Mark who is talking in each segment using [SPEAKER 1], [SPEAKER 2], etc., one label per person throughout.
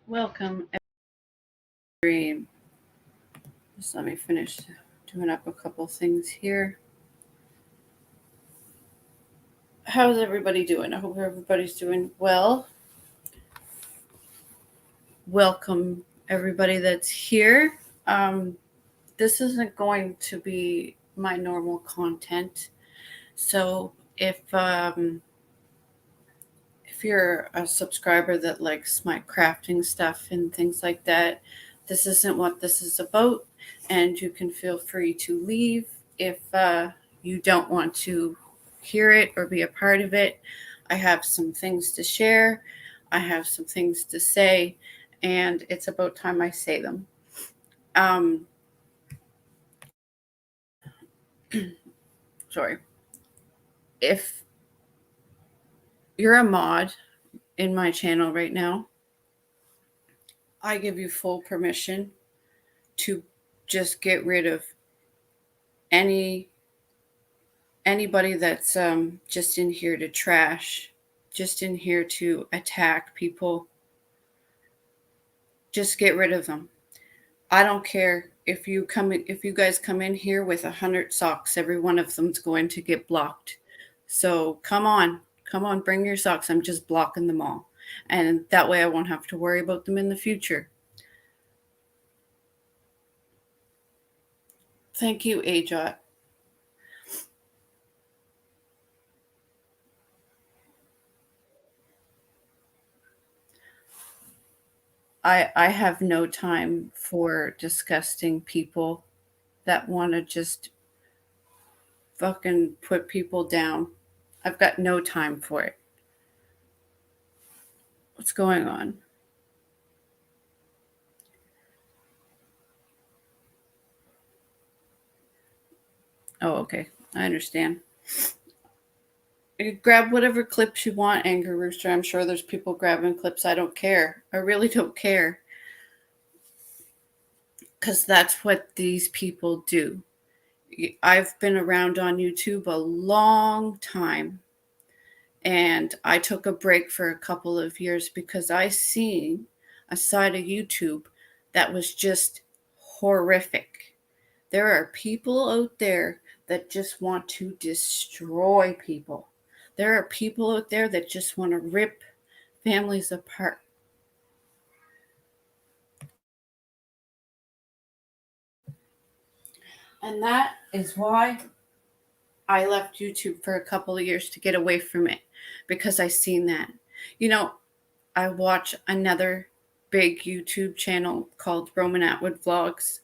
[SPEAKER 1] Welcome, everyone. Just let me finish doing up a couple things here. How's everybody doing? I hope everybody's doing well. Welcome, everybody that's here. This isn't going to be my normal content, so if you're a subscriber that likes my crafting stuff and things like that, this isn't what this is about, and you can feel free to leave if you don't want to hear it or be a part of it. I have some things to share, I have some things to say, and it's about time I say them. Um, Sorry. If you're a mod in my channel right now, I give you full permission to just get rid of any anybody that's just in here to trash, just in here to attack people. Just get rid of them. I don't care if you guys come in here with 100 socks, every one of them's going to get blocked. So come on, bring your socks. I'm just blocking them all, and that way I won't have to worry about them in the future. Thank you, AJOT. I have no time for disgusting people that want to just fucking put people down. I've got no time for it. What's going on? Oh, okay. I understand. You grab whatever clips you want, Anger Rooster. I'm sure there's people grabbing clips. I don't care. I really don't care. Because that's what these people do. I've been around on YouTube a long time. And I took a break for a couple of years because I seen a side of YouTube that was just horrific. There are people out there that just want to destroy people. There are people out there that just want to rip families apart. And that is why I left YouTube for a couple of years to get away from it, because I seen that. You know, I watch another big YouTube channel called Roman Atwood Vlogs.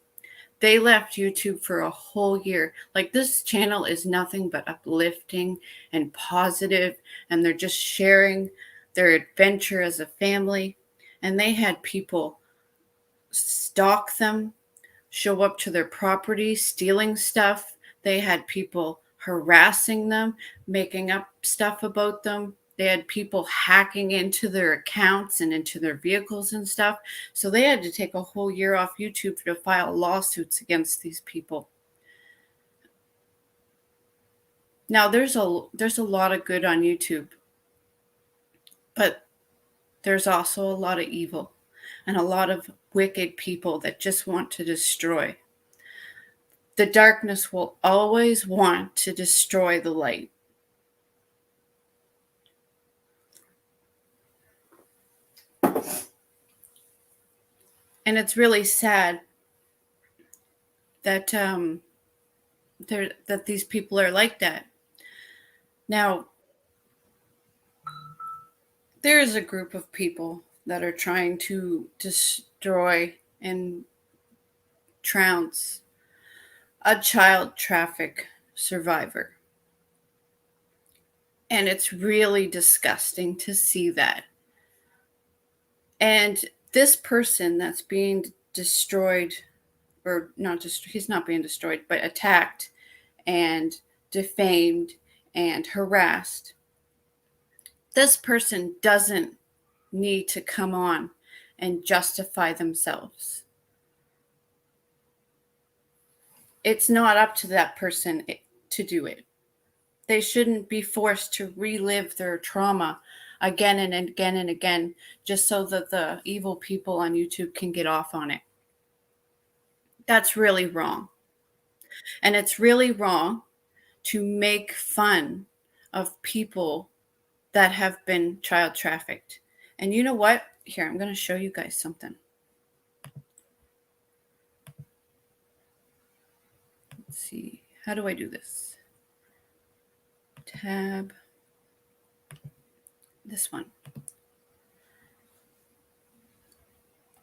[SPEAKER 1] They left YouTube for a whole year. Like, this channel is nothing but uplifting and positive, and they're just sharing their adventure as a family. And they had people stalk them, show up to their property, stealing stuff. They had people harassing them, making up stuff about them. They had people hacking into their accounts and into their vehicles and stuff. So they had to take a whole year off YouTube to file lawsuits against these people. Now there's a lot of good on YouTube, but there's also a lot of evil and a lot of wicked people that just want to destroy. The darkness will always want to destroy the light. And it's really sad that that these people are like that. Now, there is a group of people that are trying to destroy and trounce a child traffic survivor. And it's really disgusting to see that. And this person that's being destroyed, or not just, he's not being destroyed, but attacked and defamed and harassed, this person doesn't need to come on and justify themselves. It's not up to that person to do it. They shouldn't be forced to relive their trauma again and again and again, just so that the evil people on YouTube can get off on it. That's really wrong. And it's really wrong to make fun of people that have been child trafficked. And you know what? Here, I'm going to show you guys something. Let's see. How do I do this? Tab. This one.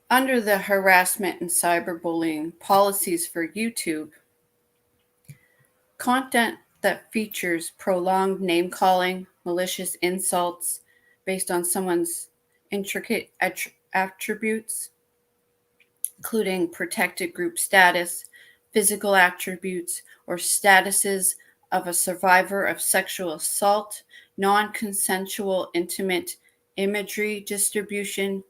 [SPEAKER 1] Under the harassment and cyberbullying policies for YouTube, content that features prolonged name calling, malicious insults based on someone's intricate attributes, including protected group status, physical attributes, or statuses of a survivor of sexual assault, non consensual intimate imagery distribution,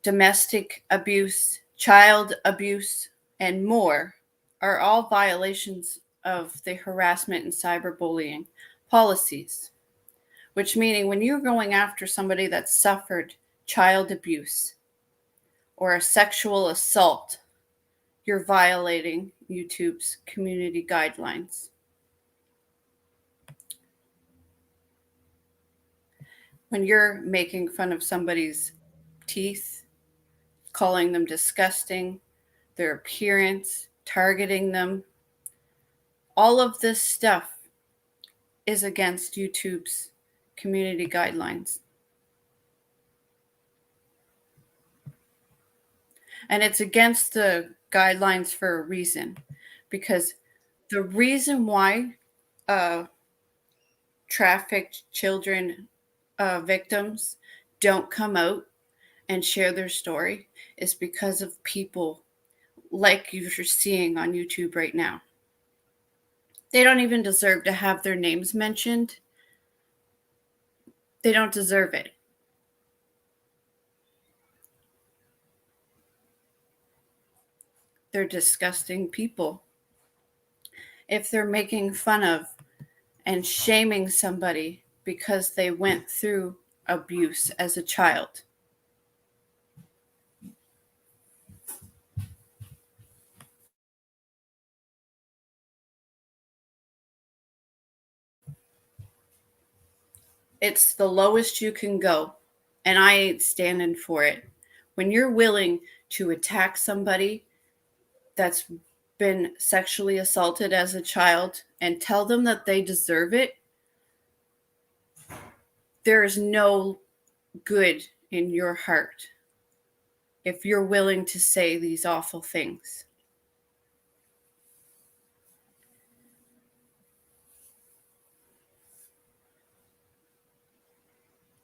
[SPEAKER 1] domestic abuse, child abuse, and more are all violations of the harassment and cyberbullying policies. Which meaning when you're going after somebody that suffered child abuse or a sexual assault, you're violating YouTube's community guidelines. When you're making fun of somebody's teeth, calling them disgusting, their appearance, targeting them, all of this stuff is against YouTube's community guidelines. And it's against the guidelines for a reason, because the reason why trafficked children victims don't come out and share their story is because of people like you're seeing on YouTube right now. They don't even deserve to have their names mentioned. They don't deserve it. They're disgusting people. If they're making fun of and shaming somebody because they went through abuse as a child, it's the lowest you can go. And I ain't standing for it. When you're willing to attack somebody that's been sexually assaulted as a child and tell them that they deserve it, there is no good in your heart if you're willing to say these awful things.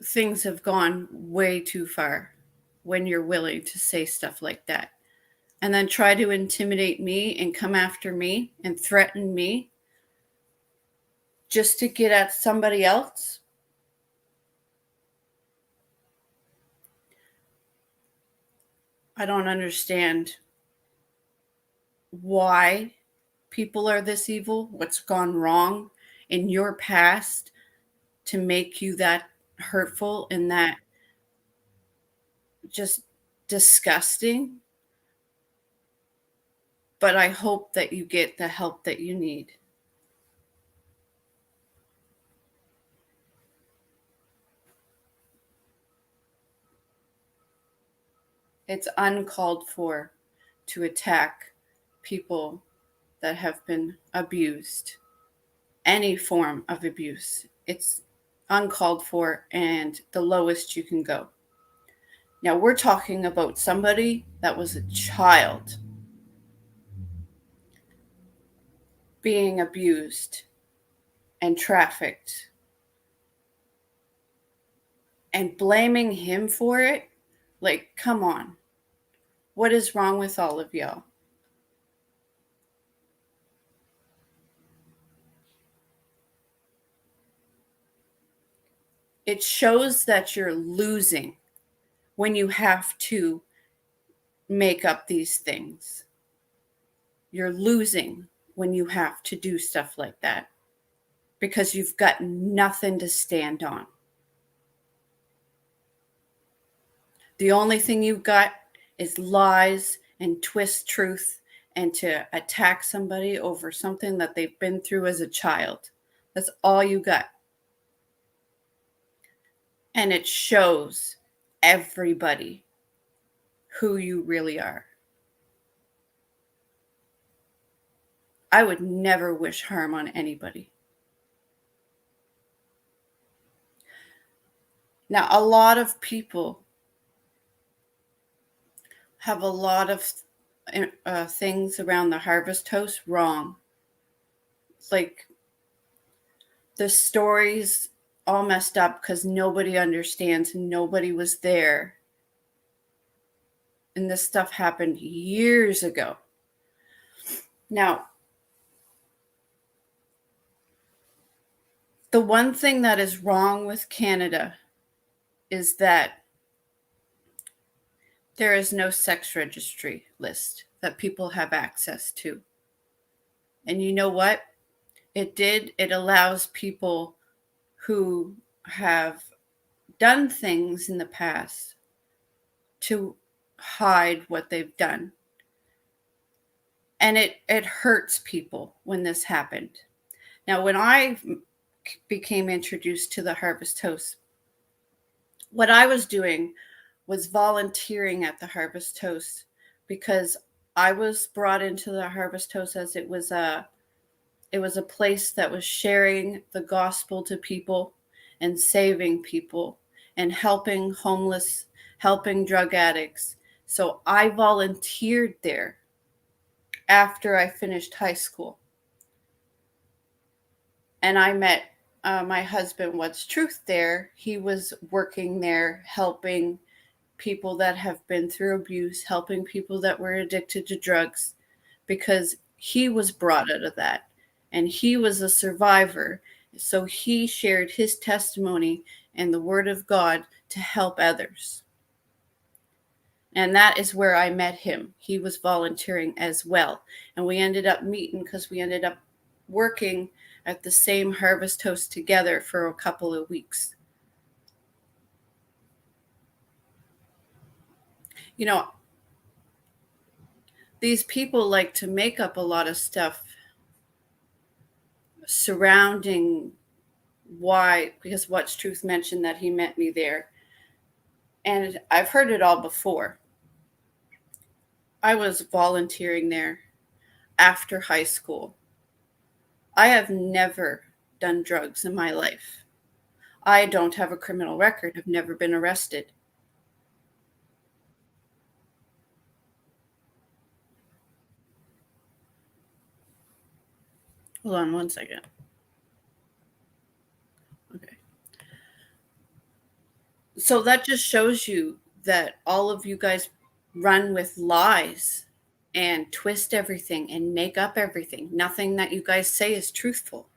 [SPEAKER 1] Things have gone way too far when you're willing to say stuff like that and then try to intimidate me and come after me and threaten me just to get at somebody else. I don't understand why people are this evil, what's gone wrong in your past to make you that hurtful and that just disgusting. But I hope that you get the help that you need. It's uncalled for to attack people that have been abused, any form of abuse. It's uncalled for and the lowest you can go. Now, we're talking about somebody that was a child being abused and trafficked and blaming him for it. Like, come on. What is wrong with all of y'all? It shows that you're losing when you have to make up these things. You're losing when you have to do stuff like that because you've got nothing to stand on. The only thing you've got is lies and twist truth and to attack somebody over something that they've been through as a child. That's all you got. And it shows everybody who you really are. I would never wish harm on anybody. Now, a lot of people have a lot of things around the harvest toast wrong. Like the stories all messed up because nobody understands and nobody was there. And this stuff happened years ago. Now, the one thing that is wrong with Canada is that there is no sex registry list that people have access to. And you know what? It allows people who have done things in the past to hide what they've done. And it hurts people when this happened. Now, when I became introduced to the Harvest Toast, what I was doing was volunteering at the Harvest Toast because I was brought into the Harvest Toast as it was a place that was sharing the gospel to people and saving people and helping homeless, helping drug addicts. So I volunteered there after I finished high school. And I met my husband, What's Truth, there. He was working there, helping people that have been through abuse, helping people that were addicted to drugs, because he was brought out of that and he was a survivor. So he shared his testimony and the word of God to help others. And that is where I met him. He was volunteering as well. And we ended up meeting because we ended up working at the same Harvest Toast together for a couple of weeks. You know, these people like to make up a lot of stuff surrounding why, because What's Truth mentioned that he met me there. And I've heard it all before. I was volunteering there after high school. I have never done drugs in my life. I don't have a criminal record. I've never been arrested. Hold on one second. Okay. So that just shows you that all of you guys run with lies and twist everything and make up everything. Nothing that you guys say is truthful.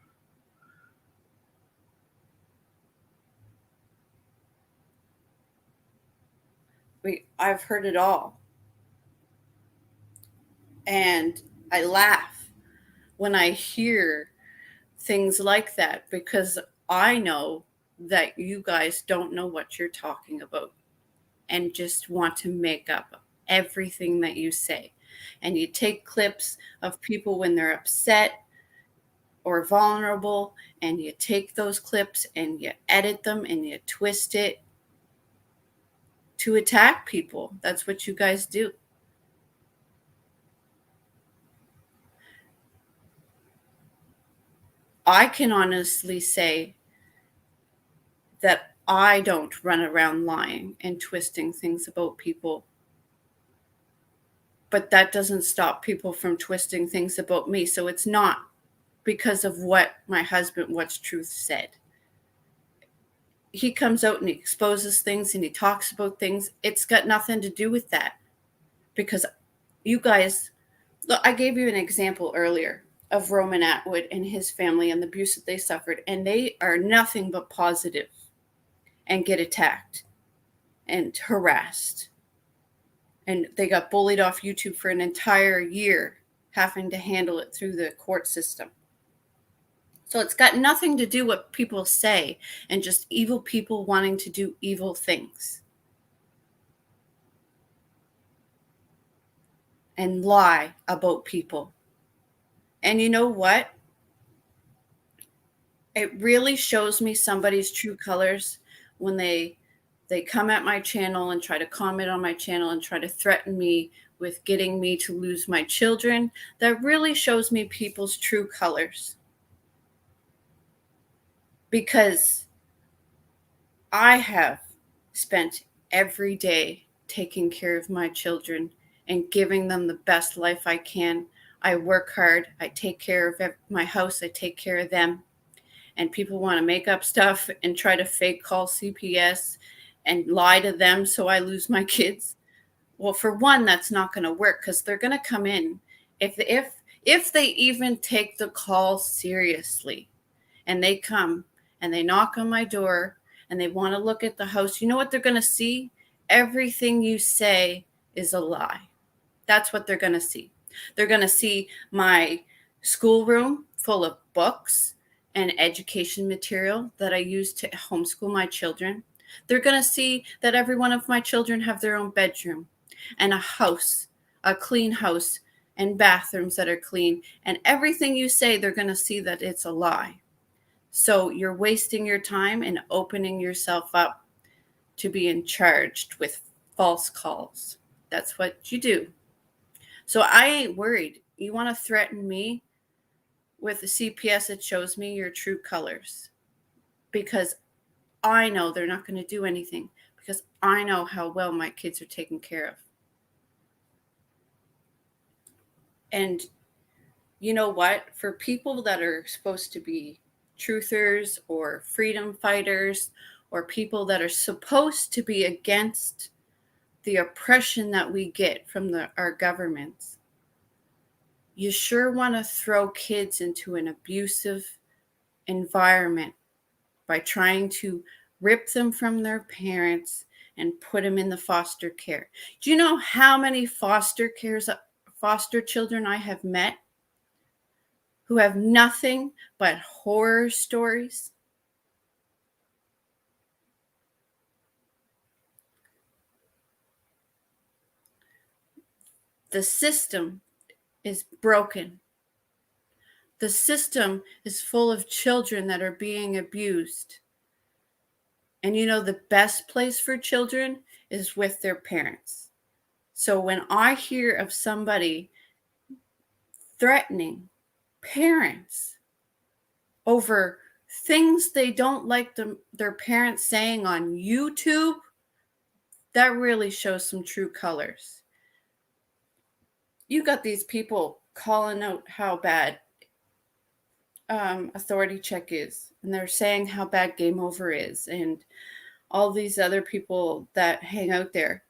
[SPEAKER 1] I've heard it all. And I laugh when I hear things like that because I know that you guys don't know what you're talking about and just want to make up everything that you say. And you take clips of people when they're upset or vulnerable, and you take those clips and you edit them and you twist it to attack people. That's what you guys do. I can honestly say that I don't run around lying and twisting things about people. But that doesn't stop people from twisting things about me. So it's not because of what my husband, What's Truth, said. He comes out and he exposes things and he talks about things. It's got nothing to do with that. Because you guys, look, I gave you an example earlier of Roman Atwood and his family and the abuse that they suffered. And they are nothing but positive and get attacked and harassed. And they got bullied off YouTube for an entire year, having to handle it through the court system. So it's got nothing to do what people say and just evil people wanting to do evil things. and lie about people. And you know what? It really shows me somebody's true colors when they come at my channel and try to comment on my channel and try to threaten me with getting me to lose my children. That really shows me people's true colors. Because I have spent every day taking care of my children and giving them the best life I can. I work hard. I take care of my house. I take care of them. And people want to make up stuff and try to fake call CPS and lie to them so I lose my kids. Well, for one, that's not going to work because they're going to come in if they even take the call seriously and they come and they knock on my door and they want to look at the house. You know what they're going to see? Everything you say is a lie. That's what they're going to see. They're going to see my schoolroom full of books and education material that I use to homeschool my children. They're going to see that every one of my children have their own bedroom and a house, a clean house, and bathrooms that are clean. And everything you say, they're going to see that it's a lie. So you're wasting your time and opening yourself up to being charged with false calls. That's what you do. So I ain't worried. You want to threaten me with the CPS, it shows me your true colors. Because I know they're not going to do anything. Because I know how well my kids are taken care of. And you know what? For people that are supposed to be truthers or freedom fighters or people that are supposed to be against the oppression that we get from our governments, you sure want to throw kids into an abusive environment by trying to rip them from their parents and put them in the foster care. Do you know how many foster children I have met who have nothing but horror stories? The system is broken. The system is full of children that are being abused. And you know, the best place for children is with their parents. So when I hear of somebody threatening parents over things they don't like their parents saying on YouTube, that really shows some true colors. You got these people calling out how bad Authority Check is, and they're saying how bad Game Over is, and all these other people that hang out there.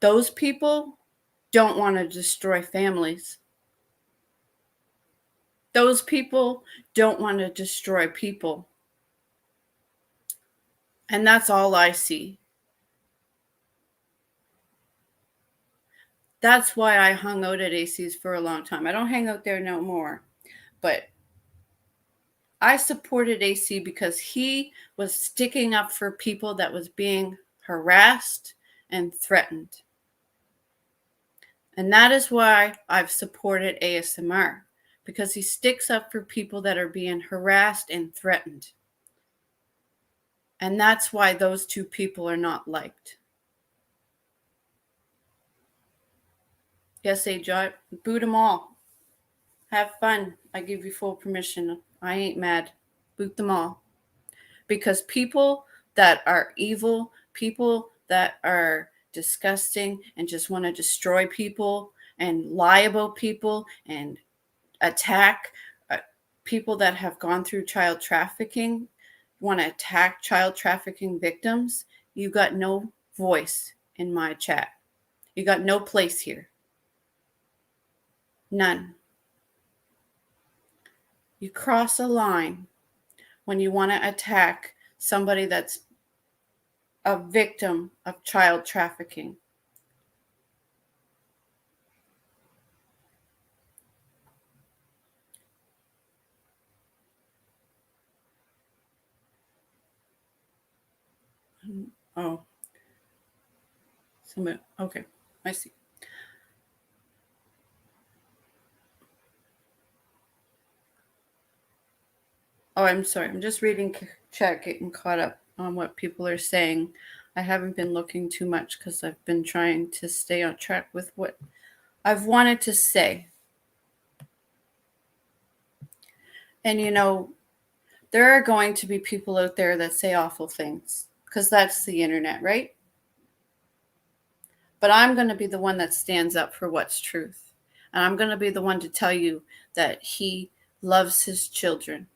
[SPEAKER 1] Those people don't want to destroy families. Those people don't want to destroy people. And that's all I see. That's why I hung out at AC's for a long time. I don't hang out there no more. But I supported AC because he was sticking up for people that was being harassed and threatened. And that is why I've supported ASMR, because he sticks up for people that are being harassed and threatened. And that's why those two people are not liked. Yes, AJ, boot them all. Have fun. I give you full permission. I ain't mad. Boot them all. Because people that are evil, people that are disgusting and just want to destroy people and lie about people and attack people that have gone through child trafficking, want to attack child trafficking victims, you got no voice in my chat. You got no place here. None. You cross a line when you want to attack somebody that's a victim of child trafficking. Oh, somebody. Okay, I see. Oh, I'm sorry. I'm just reading chat, getting caught up on what people are saying. I haven't been looking too much because I've been trying to stay on track with what I've wanted to say. And there are going to be people out there that say awful things because that's the internet, right? But I'm going to be the one that stands up for what's truth. And I'm going to be the one to tell you that he loves his children,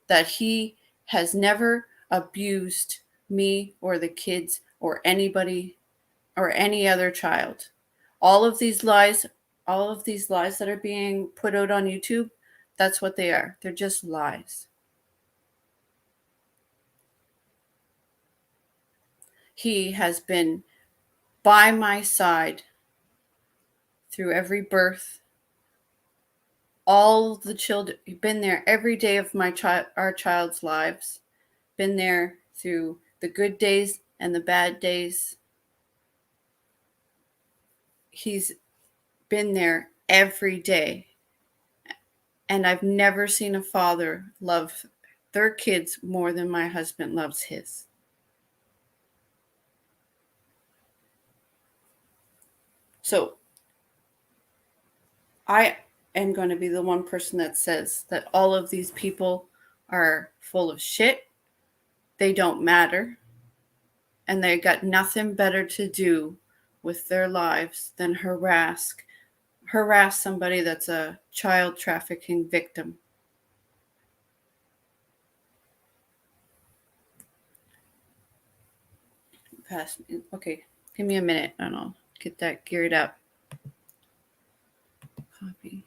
[SPEAKER 1] that he has never abused me or the kids or anybody or any other child. All of these lies, all of these lies that are being put out on YouTube, that's what they are. They're just lies. He has been by my side through every birth. All the children, been there every day of our child's lives, been there through the good days and the bad days. He's been there every day. And I've never seen a father love their kids more than my husband loves his. So I am going to be the one person that says that all of these people are full of shit. They don't matter. And they got nothing better to do with their lives than harass somebody that's a child trafficking victim. Pass me. Okay, give me a minute and I'll get that geared up. Copy.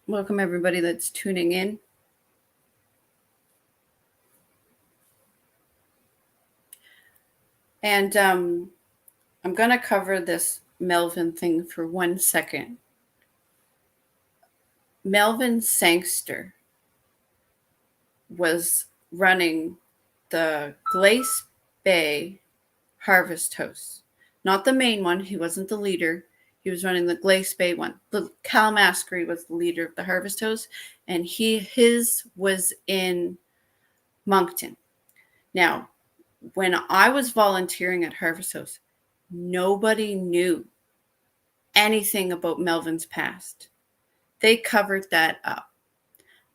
[SPEAKER 1] Welcome everybody that's tuning in. And I'm going to cover this Melvin thing for 1 second. Melvin Sangster was running the Glace Bay Harvest House. Not the main one. He wasn't the leader. He was running the Glace Bay one. The Cal Maskery was the leader of the Harvest House, and his was in Moncton. Now, when I was volunteering at Harvest House, nobody knew anything about Melvin's past. They covered that up.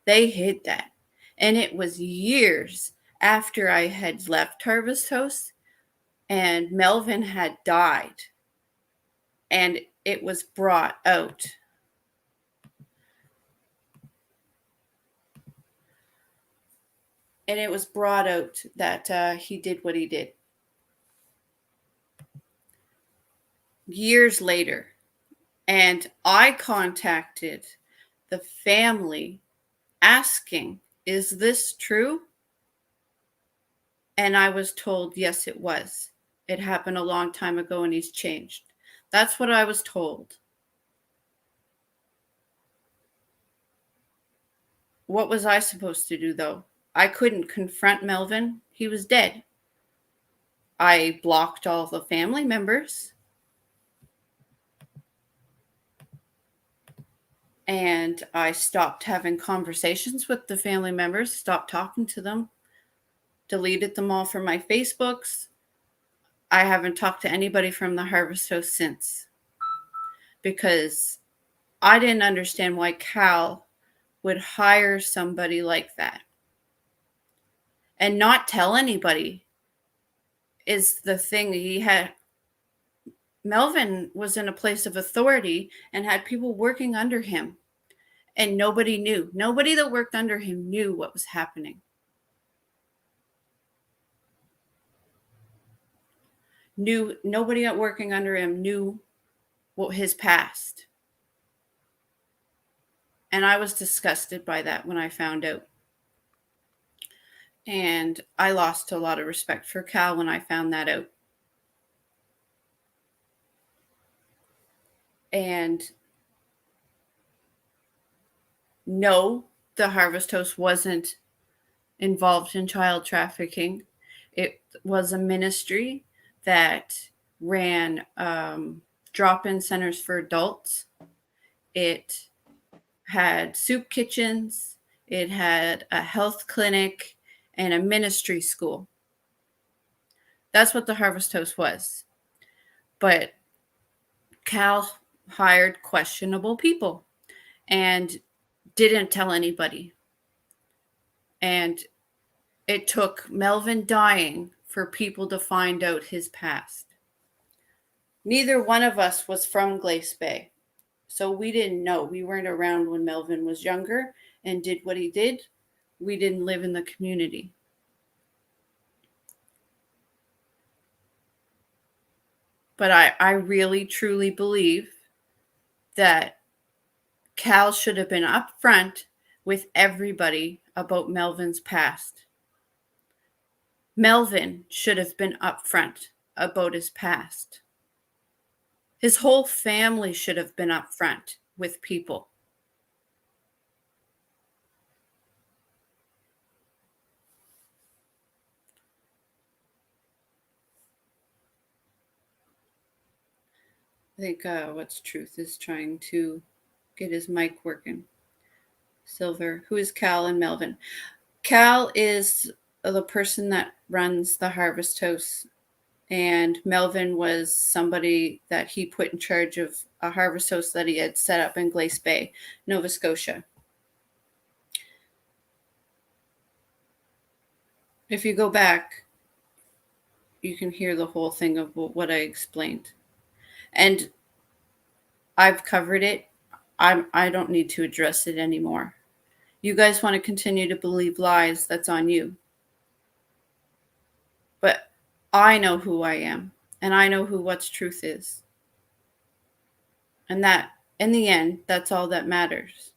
[SPEAKER 1] They hid that. And it was years after I had left Harvest House and Melvin had died. And it was brought out. And it was brought out that he did what he did. Years later. And I contacted the family asking, is this true? And I was told, yes, it was. It happened a long time ago and he's changed. That's what I was told. What was I supposed to do, though? I couldn't confront Melvin. He was dead. I blocked all the family members. And I stopped having conversations with the family members, stopped talking to them, deleted them all from my Facebooks. I haven't talked to anybody from the Harvest House since because I didn't understand why Cal would hire somebody like that and not tell anybody is the thing. Melvin was in a place of authority and had people working under him, and nobody knew. Nobody that worked under him knew what was happening. Nobody working under him knew what his past. And I was disgusted by that when I found out. And I lost a lot of respect for Cal when I found that out. And no, the Harvest House wasn't involved in child trafficking. It was a ministry that ran drop-in centers for adults. It had soup kitchens. It had a health clinic and a ministry school. That's what the Harvest Host was. But Cal hired questionable people and didn't tell anybody. And it took Melvin dying for people to find out his past. Neither one of us was from Glace Bay, so we didn't know. We weren't around when Melvin was younger and did what he did. We didn't live in the community. But I really, truly believe that Cal should have been upfront with everybody about Melvin's past. Melvin should have been upfront about his past. His whole family should have been upfront with people. I think What's Truth is trying to get his mic working. Silver. Who is Cal and Melvin? Cal is the person that runs the Harvest House, and Melvin was somebody that he put in charge of a harvest house that he had set up in Glace Bay, Nova Scotia. If you go back, you can hear the whole thing of what I explained. And I've covered it. I don't need to address it anymore. You guys want to continue to believe lies, that's on you. But I know who I am, and I know who What's Truth is. And that, in the end, that's all that matters.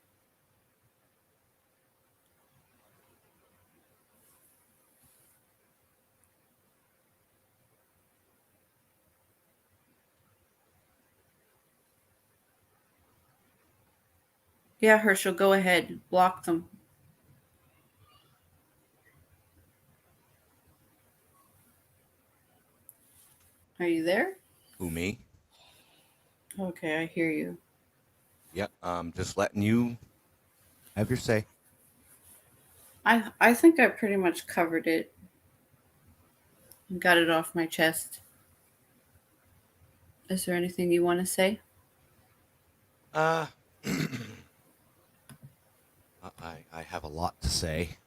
[SPEAKER 1] Yeah, Herschel, go ahead. Block them. Are you there?
[SPEAKER 2] Who, me?
[SPEAKER 1] Okay, I hear you.
[SPEAKER 2] Yep, just letting you have your say.
[SPEAKER 1] I think I pretty much covered it and got it off my chest. Is there anything you want to say?
[SPEAKER 2] I have a lot to say.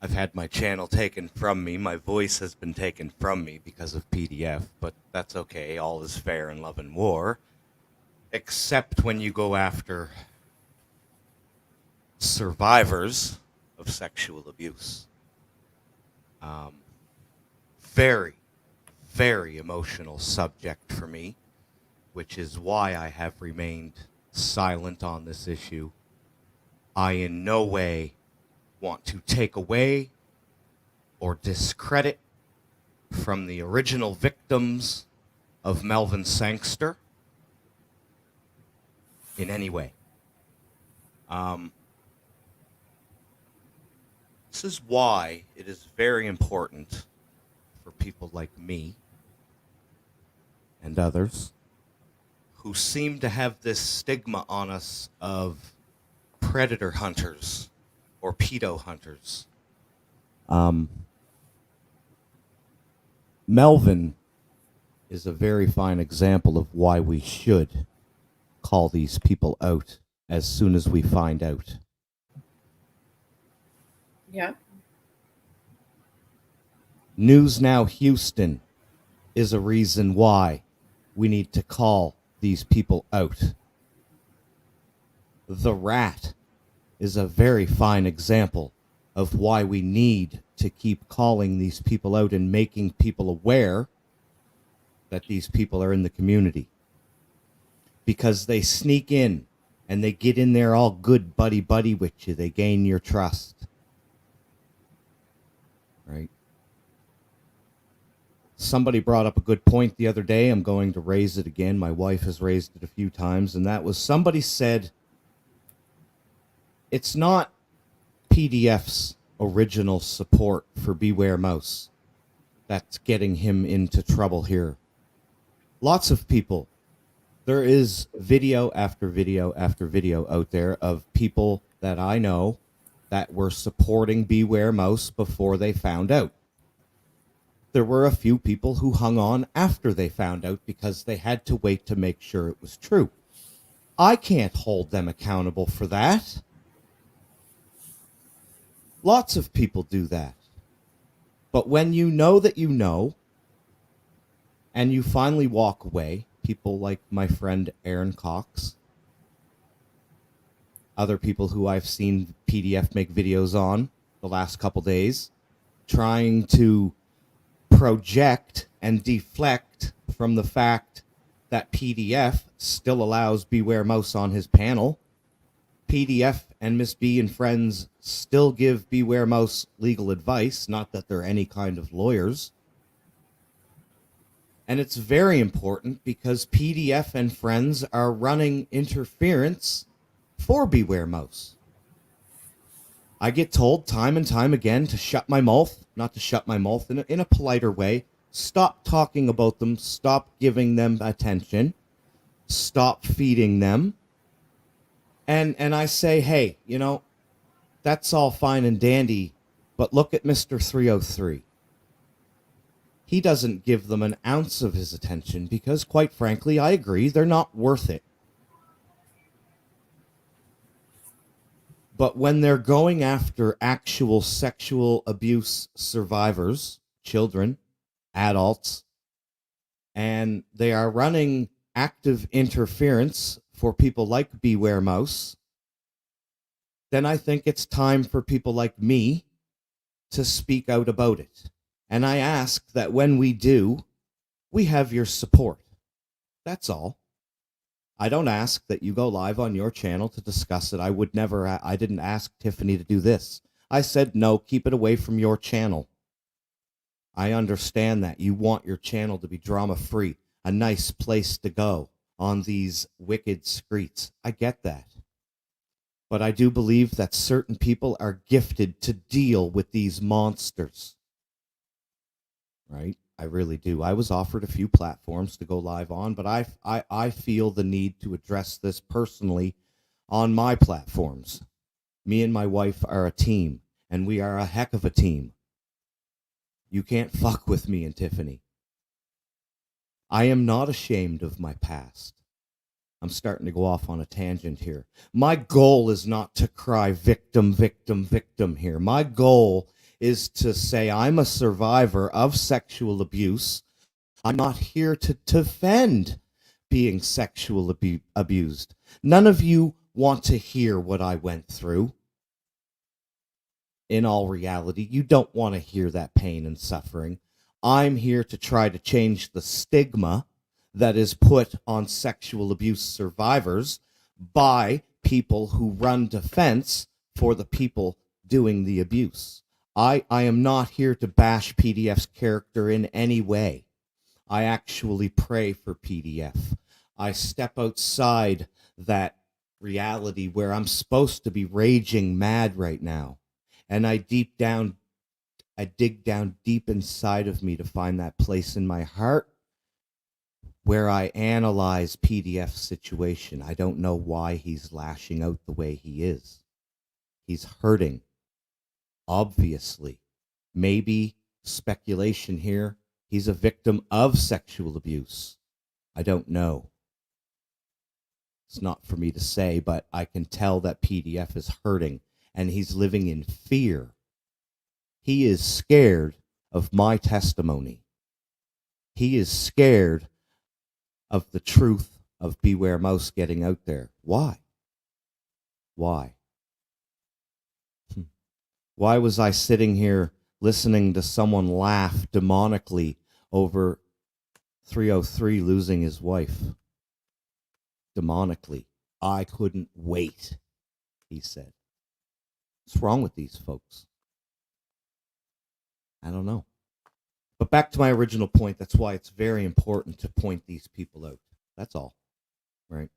[SPEAKER 2] I've had my channel taken from me. My voice has been taken from me because of PDF, but that's okay. All is fair in love and war. Except when you go after survivors of sexual abuse. Very, very emotional subject for me, which is why I have remained silent on this issue. I in no way want to take away or discredit from the original victims of Melvin Sangster in any way. This is why it is very important for people like me and others who seem to have this stigma on us of predator hunters or pedo hunters. Melvin is a very fine example of why we should call these people out as soon as we find out.
[SPEAKER 1] Yeah.
[SPEAKER 2] News Now Houston is a reason why we need to call these people out. The Rat is a very fine example of why we need to keep calling these people out and making people aware that these people are in the community. Because they sneak in and they get in there all good buddy with you. They gain your trust. Right? Somebody brought up a good point the other day. I'm going to raise it again. My wife has raised it a few times, and that was somebody said, it's not PDF's original support for Beware Mouse that's getting him into trouble here. Lots of people. There is video after video after video out there of people that I know that were supporting Beware Mouse before they found out. There were a few people who hung on after they found out because they had to wait to make sure it was true. I can't hold them accountable for that. Lots of people do that. But when you know that you know, and you finally walk away, people like my friend Aaron Cox, other people who I've seen PDF make videos on the last couple days, trying to project and deflect from the fact that PDF still allows Beware Mouse on his panel. PDF and Miss B and friends still give Beware Mouse legal advice, not that they're any kind of lawyers. And it's very important because PDF and friends are running interference for Beware Mouse. I get told time and time again to shut my mouth, not to shut my mouth in a politer way. Stop talking about them. Stop giving them attention. Stop feeding them. And I say, hey, you know, that's all fine and dandy, but look at Mr. 303. He doesn't give them an ounce of his attention because, quite frankly, I agree, they're not worth it. But when they're going after actual sexual abuse survivors, children, adults, and they are running active interference for people like Beware Mouse, then I think it's time for people like me to speak out about it. And I ask that when we do, we have your support. That's all. I don't ask that you go live on your channel to discuss it. I didn't ask Tiffany to do this. I said, no, keep it away from your channel. I understand that. You want your channel to be drama-free, a nice place to go on these wicked streets. I get that. But I do believe that certain people are gifted to deal with these monsters. Right? I really do. I was offered a few platforms to go live on, but I feel the need to address this personally on my platforms. Me and my wife are a team, and we are a heck of a team. You can't fuck with me and Tiffany. I am not ashamed of my past. I'm starting to go off on a tangent here. My goal is not to cry victim, victim, victim here. My goal is to say I'm a survivor of sexual abuse. I'm not here to defend being sexually abused. None of you want to hear what I went through. In all reality, you don't want to hear that pain and suffering. I'm here to try to change the stigma that is put on sexual abuse survivors by people who run defense for the people doing the abuse. I am not here to bash PDF's character in any way. I actually pray for PDF. I step outside that reality where I'm supposed to be raging mad right now. And I dig down deep inside of me to find that place in my heart where I analyze PDF's situation. I don't know why he's lashing out the way he is. He's hurting. Obviously, maybe speculation here, he's a victim of sexual abuse. I don't know. It's not for me to say, but I can tell that PDF is hurting and he's living in fear. He is scared of my testimony. He is scared of the truth of Beware Mouse getting out there. Why? Why? Why was I sitting here listening to someone laugh demonically over 303 losing his wife? Demonically. I couldn't wait, he said. What's wrong with these folks? I don't know. But back to my original point, that's why it's very important to point these people out. That's all. Right?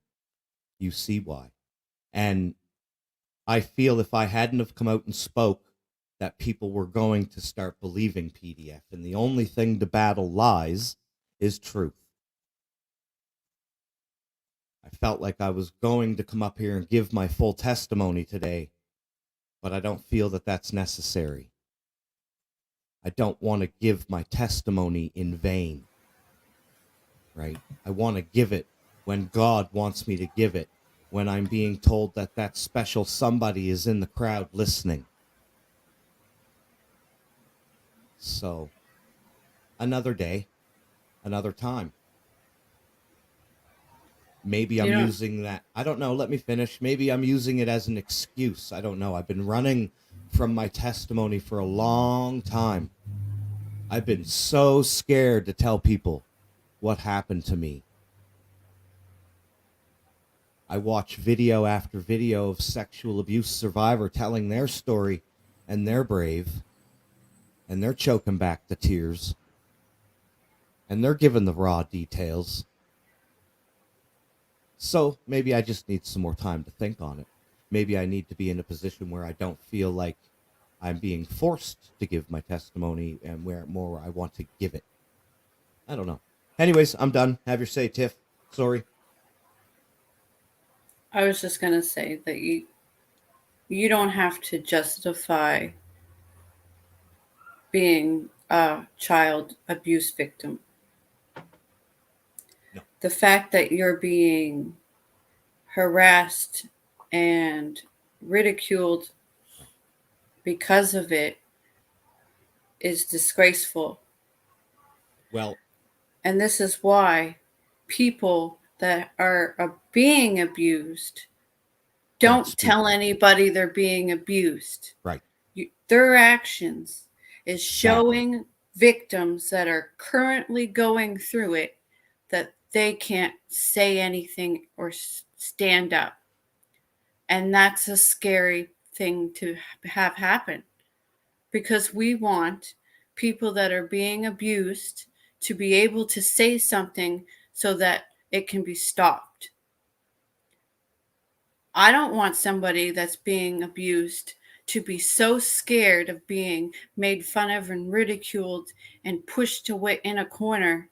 [SPEAKER 2] You see why. And I feel if I hadn't have come out and spoke, that people were going to start believing PDF. And the only thing to battle lies is truth. I felt like I was going to come up here and give my full testimony today, but I don't feel that that's necessary. I don't want to give my testimony in vain, right? I want to give it when God wants me to give it, when I'm being told that that special somebody is in the crowd listening. So, another day, another time. Maybe I'm using that. I don't know. Let me finish. Maybe I'm using it as an excuse. I don't know. I've been running from my testimony for a long time. I've been so scared to tell people what happened to me. I watch video after video of sexual abuse survivor telling their story, and they're brave, and they're choking back the tears, and they're giving the raw details. So maybe I just need some more time to think on it. Maybe I need to be in a position where I don't feel like I'm being forced to give my testimony and where more I want to give it. I don't know. Anyways, I'm done. Have your say, Tiff. Sorry.
[SPEAKER 1] I was just going to say that you don't have to justify being a child abuse victim.
[SPEAKER 2] No.
[SPEAKER 1] The fact that you're being harassed and ridiculed because of it is disgraceful.
[SPEAKER 2] Well,
[SPEAKER 1] and this is why people that are being abused don't tell anybody they're being abused.
[SPEAKER 2] Right.
[SPEAKER 1] Their actions is showing victims that are currently going through it that they can't say anything or stand up. And that's a scary thing to have happen, because we want people that are being abused to be able to say something so that it can be stopped. I don't want somebody that's being abused to be so scared of being made fun of and ridiculed and pushed away in a corner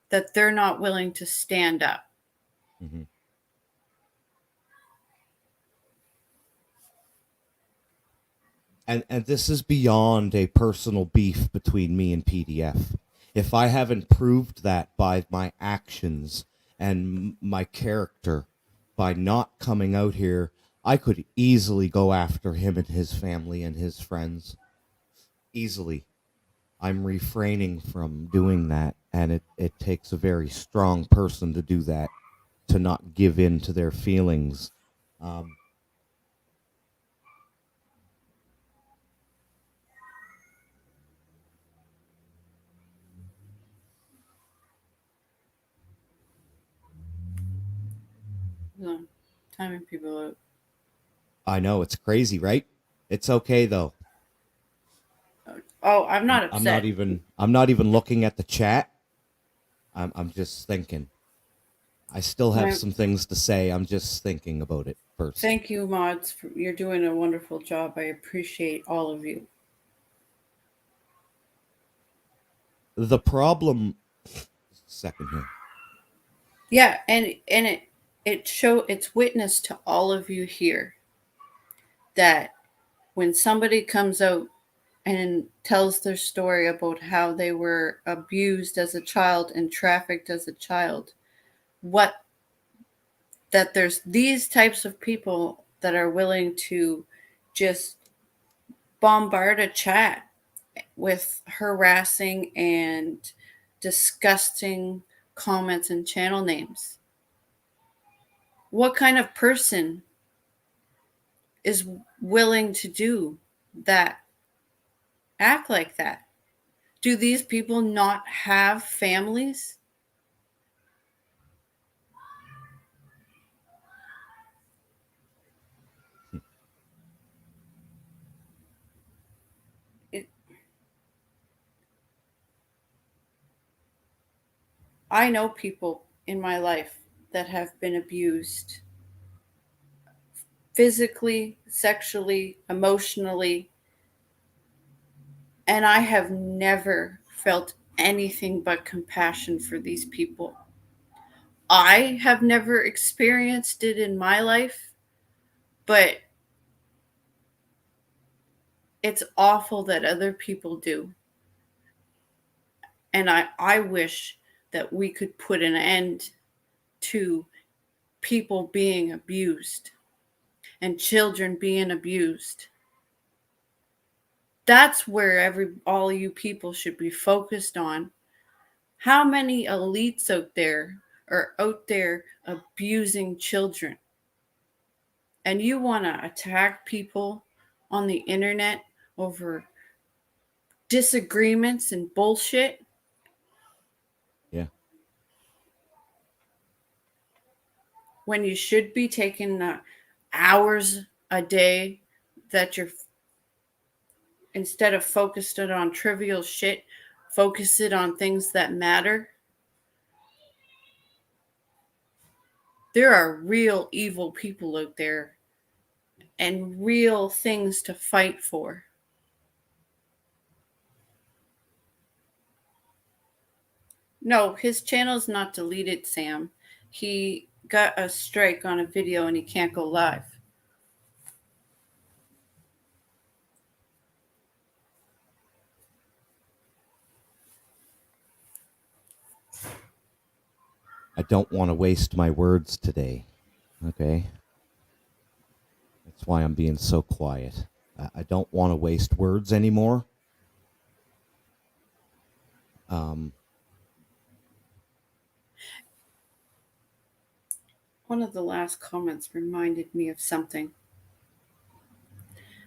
[SPEAKER 1] that they're not willing to stand up.
[SPEAKER 2] Mm-hmm. And this is beyond a personal beef between me and PDF. If I haven't proved that by my actions and my character, by not coming out here, I could easily go after him and his family and his friends. Easily. I'm refraining from doing that, and it takes a very strong person to do that, to not give in to their feelings.
[SPEAKER 1] Timing people out.
[SPEAKER 2] I know, it's crazy, right? It's okay though.
[SPEAKER 1] Oh, I'm not upset.
[SPEAKER 2] I'm not even looking at the chat. I'm just thinking. I still have some things to say. I'm just thinking about it first.
[SPEAKER 1] Thank you, mods. You're doing a wonderful job. I appreciate all of you.
[SPEAKER 2] The problem. Second here.
[SPEAKER 1] Yeah, and it's witness to all of you here that when somebody comes out and tells their story about how they were abused as a child and trafficked as a child, that there's these types of people that are willing to just bombard a chat with harassing and disgusting comments and channel names. What kind of person is willing to do that? Act like that? Do these people not have families? I know people in my life that have been abused physically, sexually, emotionally, and I have never felt anything but compassion for these people. I have never experienced it in my life, but it's awful that other people do. And I wish that we could put an end to people being abused and children being abused. That's where all you people should be focused on. How many elites out there are out there abusing children? And you want to attack people on the internet over disagreements and bullshit?
[SPEAKER 2] Yeah.
[SPEAKER 1] When you should be taking hours a day that you're, instead of focused it on trivial shit, focus it on things that matter. There are real evil people out there and real things to fight for. No, his channel's not deleted, Sam. He got a strike on a video and he can't go live.
[SPEAKER 2] I don't want to waste my words today. Okay? That's why I'm being so quiet. I don't want to waste words anymore.
[SPEAKER 1] One of the last comments reminded me of something.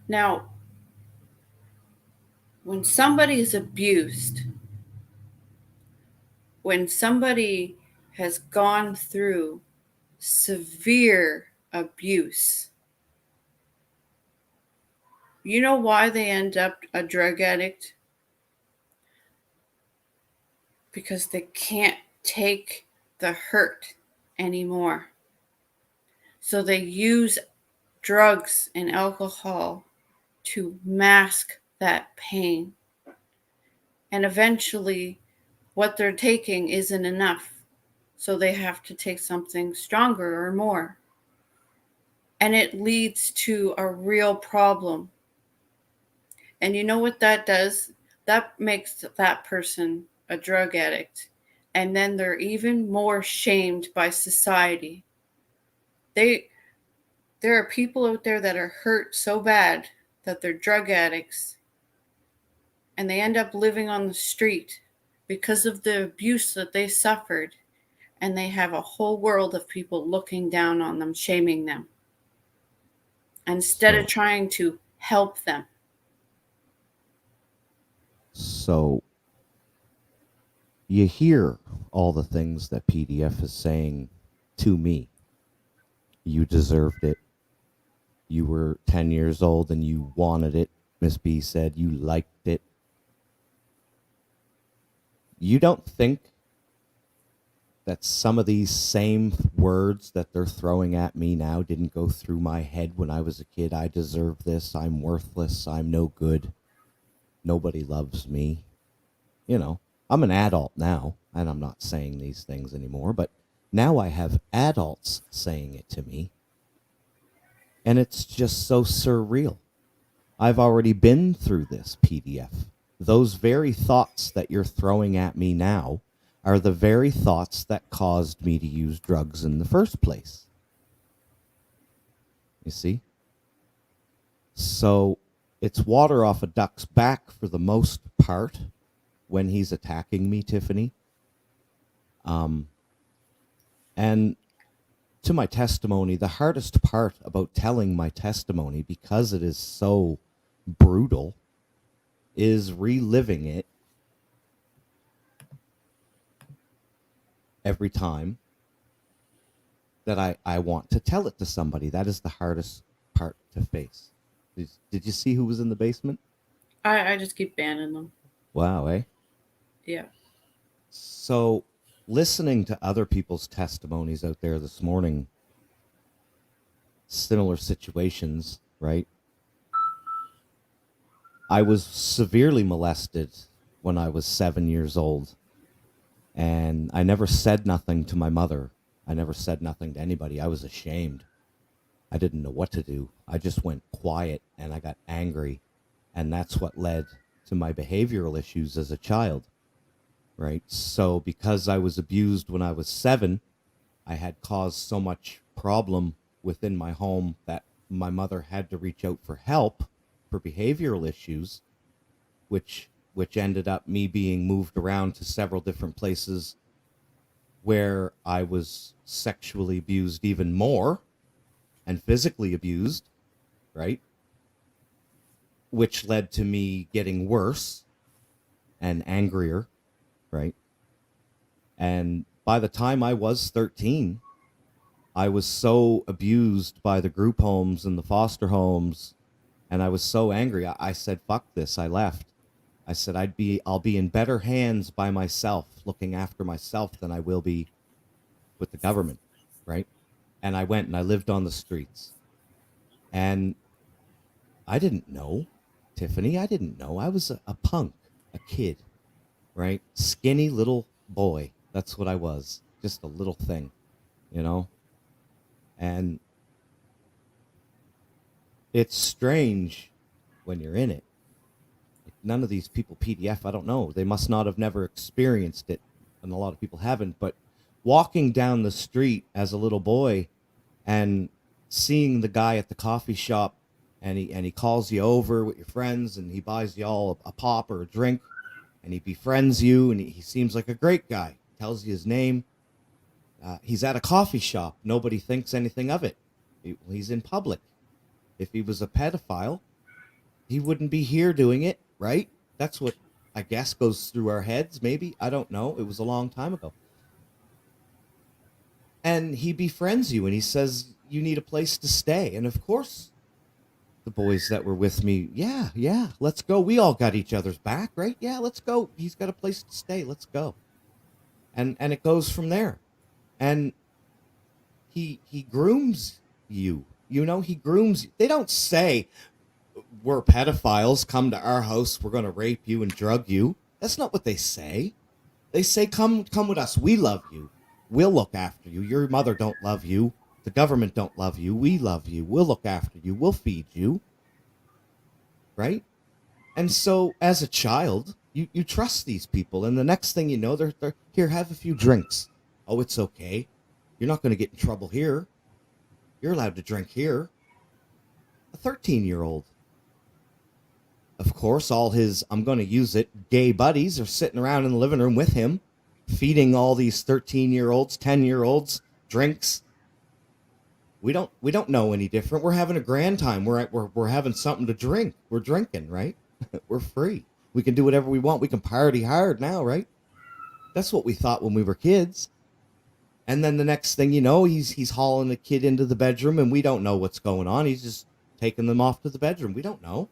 [SPEAKER 1] Now, when somebody is abused, when somebody has gone through severe abuse, you know why they end up a drug addict? Because they can't take the hurt anymore. So they use drugs and alcohol to mask that pain. And eventually, what they're taking isn't enough. So they have to take something stronger or more. And it leads to a real problem. And you know what that does? That makes that person a drug addict. And then they're even more shamed by society. There are people out there that are hurt so bad that they're drug addicts and they end up living on the street because of the abuse that they suffered, and they have a whole world of people looking down on them, shaming them, instead of trying to help them.
[SPEAKER 2] So you hear all the things that PDF is saying to me. You deserved it. You were 10 years old and you wanted it. Miss B said you liked it. You don't think that some of these same words that they're throwing at me now didn't go through my head when I was a kid? I deserve this. I'm worthless. I'm no good. Nobody loves me. You know, I'm an adult now, and I'm not saying these things anymore, but now I have adults saying it to me. And it's just so surreal. I've already been through this, PDF. Those very thoughts that you're throwing at me now are the very thoughts that caused me to use drugs in the first place. You see? So it's water off a duck's back for the most part when he's attacking me, Tiffany. And to my testimony, the hardest part about telling my testimony, because it is so brutal, is reliving it every time that I want to tell it to somebody. That is the hardest part to face. Did you see who was in the basement?
[SPEAKER 1] I just keep banning them.
[SPEAKER 2] Wow, eh?
[SPEAKER 1] Yeah.
[SPEAKER 2] So listening to other people's testimonies out there this morning, similar situations, right? I was severely molested when I was 7 years old, and I never said nothing to my mother. I never said nothing to anybody. I was ashamed. I didn't know what to do. I just went quiet and I got angry, and that's what led to my behavioral issues as a child, right? So because I was abused when I was 7, I had caused so much problem within my home that my mother had to reach out for help for behavioral issues, which ended up me being moved around to several different places where I was sexually abused even more and physically abused, right? Which led to me getting worse and angrier, right? And by the time I was 13, I was so abused by the group homes and the foster homes, and I was so angry. I said, "Fuck this." I left. I said, I'll be in better hands by myself, looking after myself, than I will be with the government, right? And I went and I lived on the streets. And I didn't know, Tiffany. I didn't know. I was a punk, a kid, right? Skinny little boy. That's what I was. Just a little thing, you know? And it's strange when you're in it. None of these people PDF, I don't know. They must not have never experienced it, and a lot of people haven't. But walking down the street as a little boy and seeing the guy at the coffee shop, and he calls you over with your friends, and he buys you all a pop or a drink, and he befriends you, and he seems like a great guy. Tells you his name. He's at a coffee shop. Nobody thinks anything of it. He's in public. If he was a pedophile, he wouldn't be here doing it, right? That's what I guess goes through our heads, maybe. I don't know. It was a long time ago. And he befriends you and he says, you need a place to stay. And of course, the boys that were with me, yeah, let's go. We all got each other's back, right? Yeah, let's go. He's got a place to stay. Let's go. And it goes from there. And he grooms you. You know, he grooms you. They don't say, we're pedophiles, come to our house, we're going to rape you and drug you. That's not what they say. They say, come with us. We love you. We'll look after you. Your mother don't love you. The government don't love you. We love you. We'll look after you. We'll feed you. Right? And so as a child, you trust these people. And the next thing you know, they're here, have a few drinks. Oh, it's okay. You're not going to get in trouble here. You're allowed to drink here. A 13-year-old. Of course, all his, I'm going to use it, gay buddies are sitting around in the living room with him, feeding all these 13-year-olds, 10-year-olds drinks. We don't know any different. We're having a grand time. We're having something to drink. We're drinking, right? We're free. We can do whatever we want. We can party hard now, right? That's what we thought when we were kids. And then the next thing you know, he's hauling a kid into the bedroom, and we don't know what's going on. He's just taking them off to the bedroom. We don't know.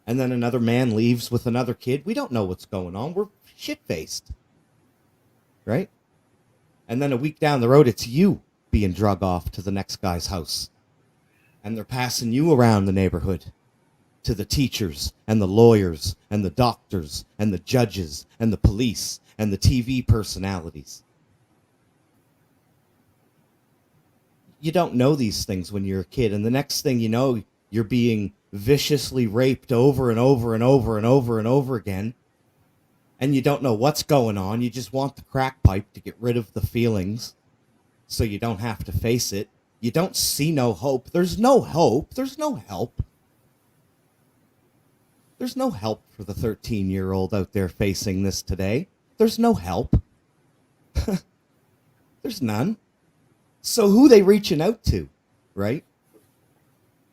[SPEAKER 2] And then another man leaves with another kid. We don't know what's going on. We're shit-faced. Right? And then a week down the road, it's you being drug off to the next guy's house. And they're passing you around the neighborhood to the teachers and the lawyers and the doctors and the judges and the police and the TV personalities. You don't know these things when you're a kid. And the next thing you know, you're being viciously raped over and over and over and over and over again. And you don't know what's going on. You just want the crack pipe to get rid of the feelings so you don't have to face it. You don't see no hope. There's no hope. There's no help. There's no help for the 13-year-old out there facing this today. There's no help. There's none. So who they reaching out to, right?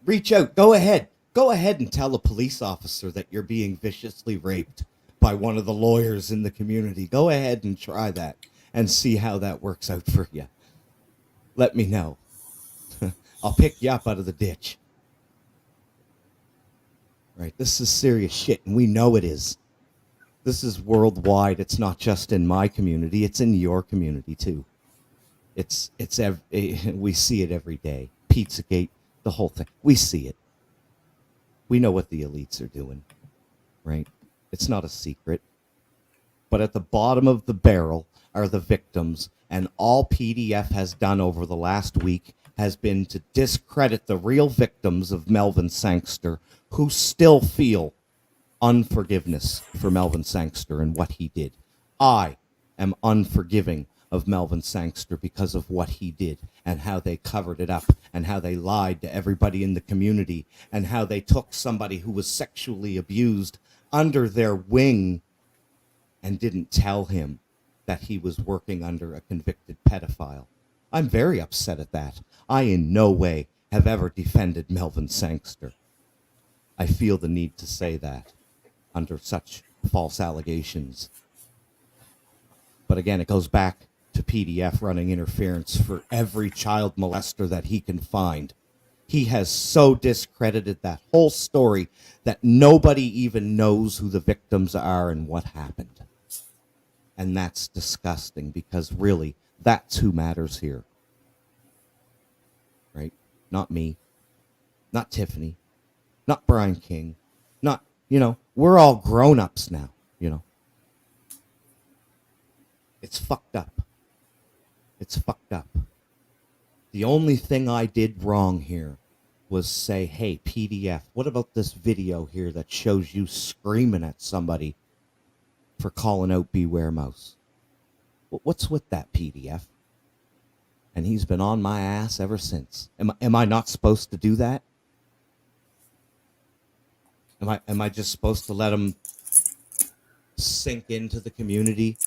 [SPEAKER 2] Reach out. Go ahead. Go ahead and tell a police officer that you're being viciously raped by one of the lawyers in the community. Go ahead and try that and see how that works out for you. Let me know. I'll pick you up out of the ditch. Right? This is serious shit, and we know it is. This is worldwide. It's not just in my community. It's in your community, too. We see it every day. Pizzagate, the whole thing. We see it. We know what the elites are doing, right? It's not a secret. But at the bottom of the barrel are the victims, and all PDF has done over the last week has been to discredit the real victims of Melvin Sangster, who still feel unforgiveness for Melvin Sangster and what he did. I am unforgiving of Melvin Sangster because of what he did and how they covered it up and how they lied to everybody in the community and how they took somebody who was sexually abused under their wing and didn't tell him that he was working under a convicted pedophile. I'm very upset at that. I in no way have ever defended Melvin Sangster. I feel the need to say that under such false allegations. But again, it goes back to PDF running interference for every child molester that he can find. He has so discredited that whole story that nobody even knows who the victims are and what happened. And that's disgusting because really, that's who matters here. Right? Not me. Not Tiffany. Not Brian King. Not, we're all grown-ups now, It's fucked up. It's fucked up. The only thing I did wrong here was say, hey, PDF, what about this video here that shows you screaming at somebody for calling out Beware Mouse? What's with that, PDF? And he's been on my ass ever since. Am I not supposed to do that? Am I just supposed to let him sink into the community?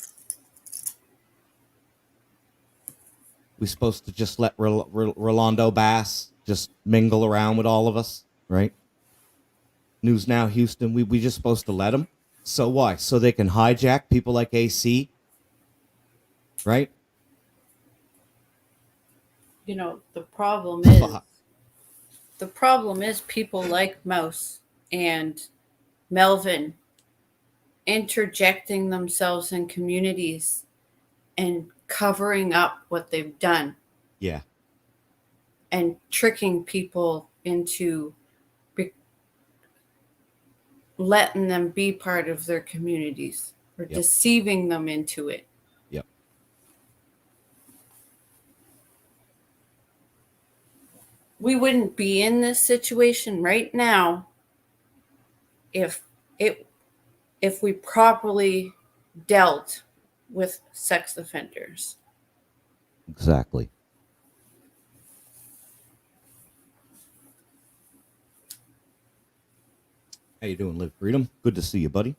[SPEAKER 2] We supposed to just let Rolando Bass just mingle around with all of us, right? News Now Houston, we just supposed to let them? So why? So they can hijack people like AC, right?
[SPEAKER 1] The problem is people like Mouse and Melvin interjecting themselves in communities and covering up what they've done.
[SPEAKER 2] Yeah.
[SPEAKER 1] And tricking people into letting them be part of their communities or deceiving them into it.
[SPEAKER 2] Yep.
[SPEAKER 1] We wouldn't be in this situation right now if we properly dealt with sex offenders.
[SPEAKER 2] Exactly. How you doing, Live Freedom? Good to see you, buddy.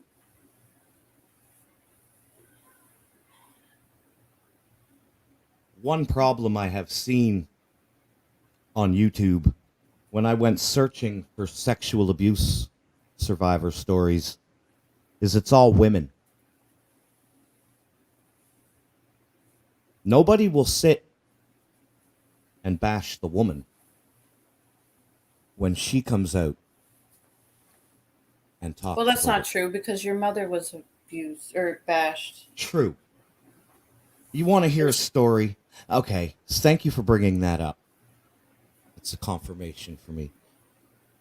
[SPEAKER 2] One problem I have seen on YouTube when I went searching for sexual abuse survivor stories is it's all women. Nobody will sit and bash the woman when she comes out and talks.
[SPEAKER 1] Well, that's not true because your mother was abused or bashed.
[SPEAKER 2] True. You want to hear a story? Okay, thank you for bringing that up. It's a confirmation for me.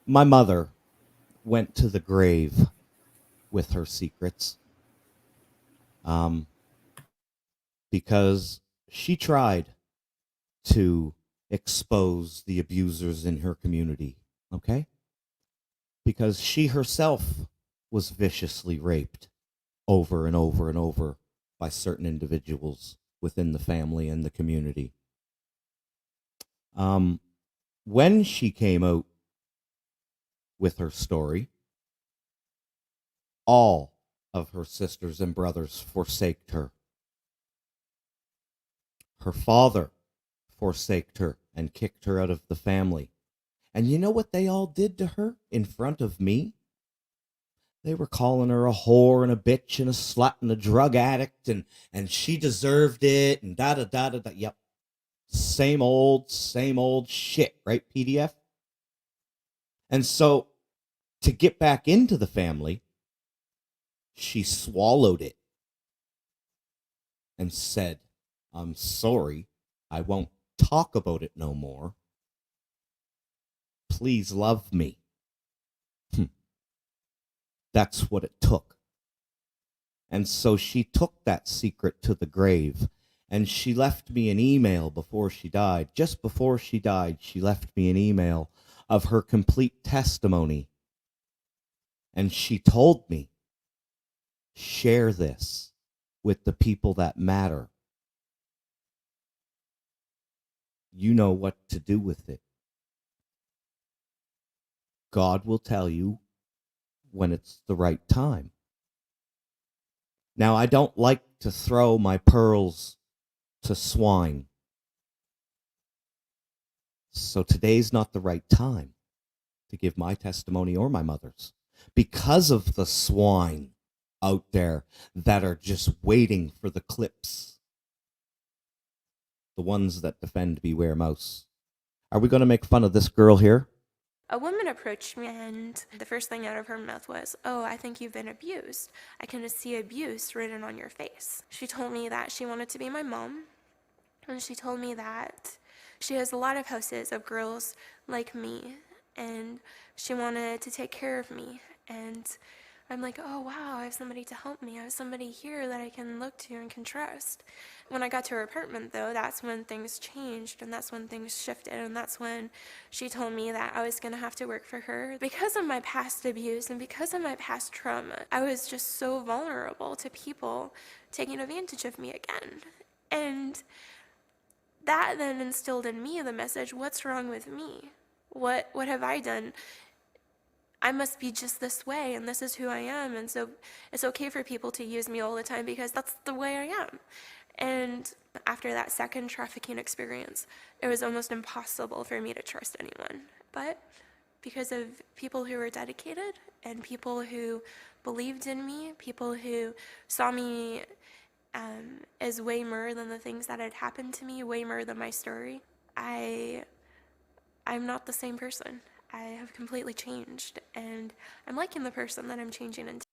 [SPEAKER 2] My mother went to the grave with her secrets because she tried to expose the abusers in her community, okay? Because she herself was viciously raped over and over and over by certain individuals within the family and the community. When she came out with her story, all of her sisters and brothers forsaked her. Her father forsaked her and kicked her out of the family. And you know what they all did to her in front of me? They were calling her a whore and a bitch and a slut and a drug addict and she deserved it and da-da-da-da-da. Yep. Same old shit, right, PDF? And so to get back into the family, she swallowed it and said, I'm sorry, I won't talk about it no more. Please love me. That's what it took. And so she took that secret to the grave, and she left me an email before she died. Just before she died, she left me an email of her complete testimony. And she told me, share this with the people that matter. You know what to do with it. God will tell you when it's the right time. Now, I don't like to throw my pearls to swine. So today's not the right time to give my testimony or my mother's, because of the swine out there that are just waiting for the clips. The ones that defend Beware Mouse. Are we going to make fun of this girl here?
[SPEAKER 3] A woman approached me, and the first thing out of her mouth was, "Oh, I think you've been abused. I can see abuse written on your face." She told me that she wanted to be my mom, and she told me that she has a lot of houses of girls like me, and she wanted to take care of me. And I'm like, oh wow, I have somebody to help me. I have somebody here that I can look to and can trust. When I got to her apartment, though, that's when things changed, and that's when things shifted, and that's when she told me that I was going to have to work for her. Because of my past abuse and because of my past trauma, I was just so vulnerable to people taking advantage of me again. And that then instilled in me the message, what's wrong with me? What have I done? I must be just this way, and this is who I am, and so it's okay for people to use me all the time because that's the way I am. And after that second trafficking experience, it was almost impossible for me to trust anyone. But because of people who were dedicated and people who believed in me, people who saw me as way more than the things that had happened to me, way more than my story, I'm not the same person. I have completely changed, and I'm liking the person that I'm changing into.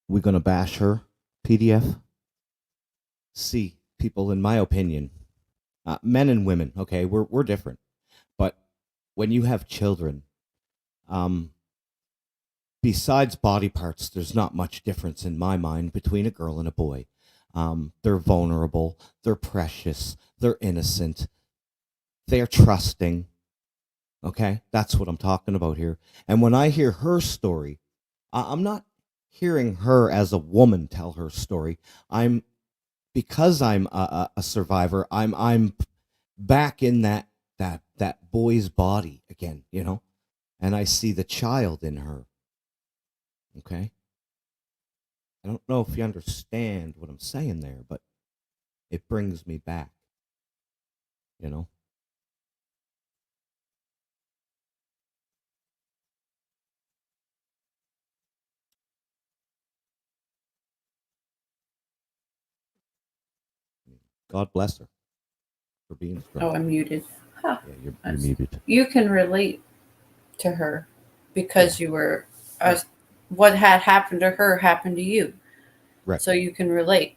[SPEAKER 2] We gonna bash her, PDF? See, people, in my opinion, men and women, okay, we're different. But when you have children, besides body parts, there's not much difference in my mind between a girl and a boy. They're vulnerable, they're precious, they're innocent, they're trusting. Okay, that's what I'm talking about here. And when I hear her story, I'm not hearing her as a woman tell her story. Because I'm a survivor. I'm back in that boy's body again, and I see the child in her. Okay, I don't know if you understand what I'm saying there, but it brings me back. You know. God bless her for being strong.
[SPEAKER 1] Oh, I'm muted. Huh.
[SPEAKER 2] Yeah, you're muted.
[SPEAKER 1] You can relate to her because you were what had happened to her happened to you.
[SPEAKER 2] Right.
[SPEAKER 1] So you can relate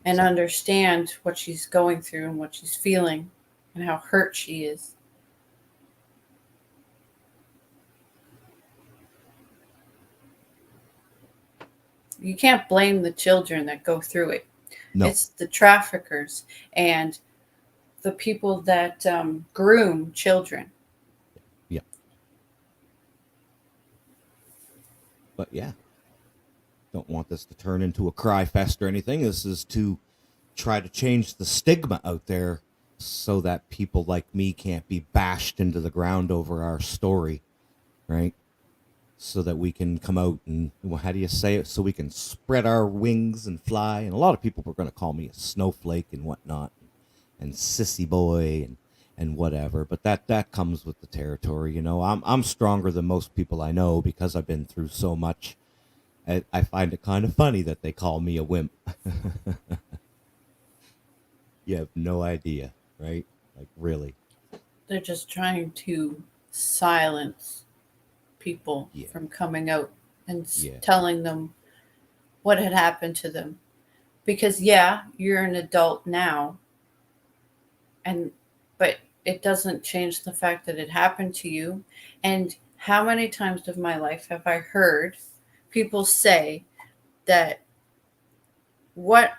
[SPEAKER 1] and understand what she's going through and what she's feeling and how hurt she is. You can't blame the children that go through it.
[SPEAKER 2] No.
[SPEAKER 1] It's the traffickers and the people that groom children.
[SPEAKER 2] Yeah. But yeah, don't want this to turn into a cry fest or anything. This is to try to change the stigma out there so that people like me can't be bashed into the ground over our story, right? So that we can come out and, well, how do you say it? So we can spread our wings and fly. And a lot of people were going to call me a snowflake and whatnot, and sissy boy and whatever. But that comes with the territory, I'm stronger than most people I know because I've been through so much. I find it kind of funny that they call me a wimp. You have no idea, right? Like, really.
[SPEAKER 1] They're just trying to silence people from coming out and telling them what had happened to them. Because you're an adult now, but it doesn't change the fact that it happened to you. And how many times of my life have I heard people say that what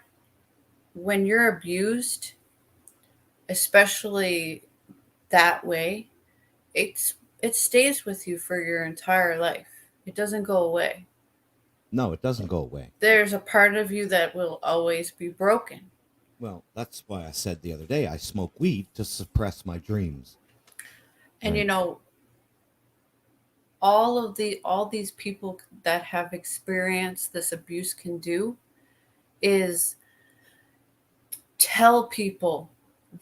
[SPEAKER 1] when you're abused, especially that way, it stays with you for your entire life. It doesn't go away.
[SPEAKER 2] No, it doesn't go away.
[SPEAKER 1] There's a part of you that will always be broken.
[SPEAKER 2] Well, that's why I said the other day I smoke weed to suppress my dreams.
[SPEAKER 1] And
[SPEAKER 2] Right.
[SPEAKER 1] you know, all these people that have experienced this abuse can do is tell people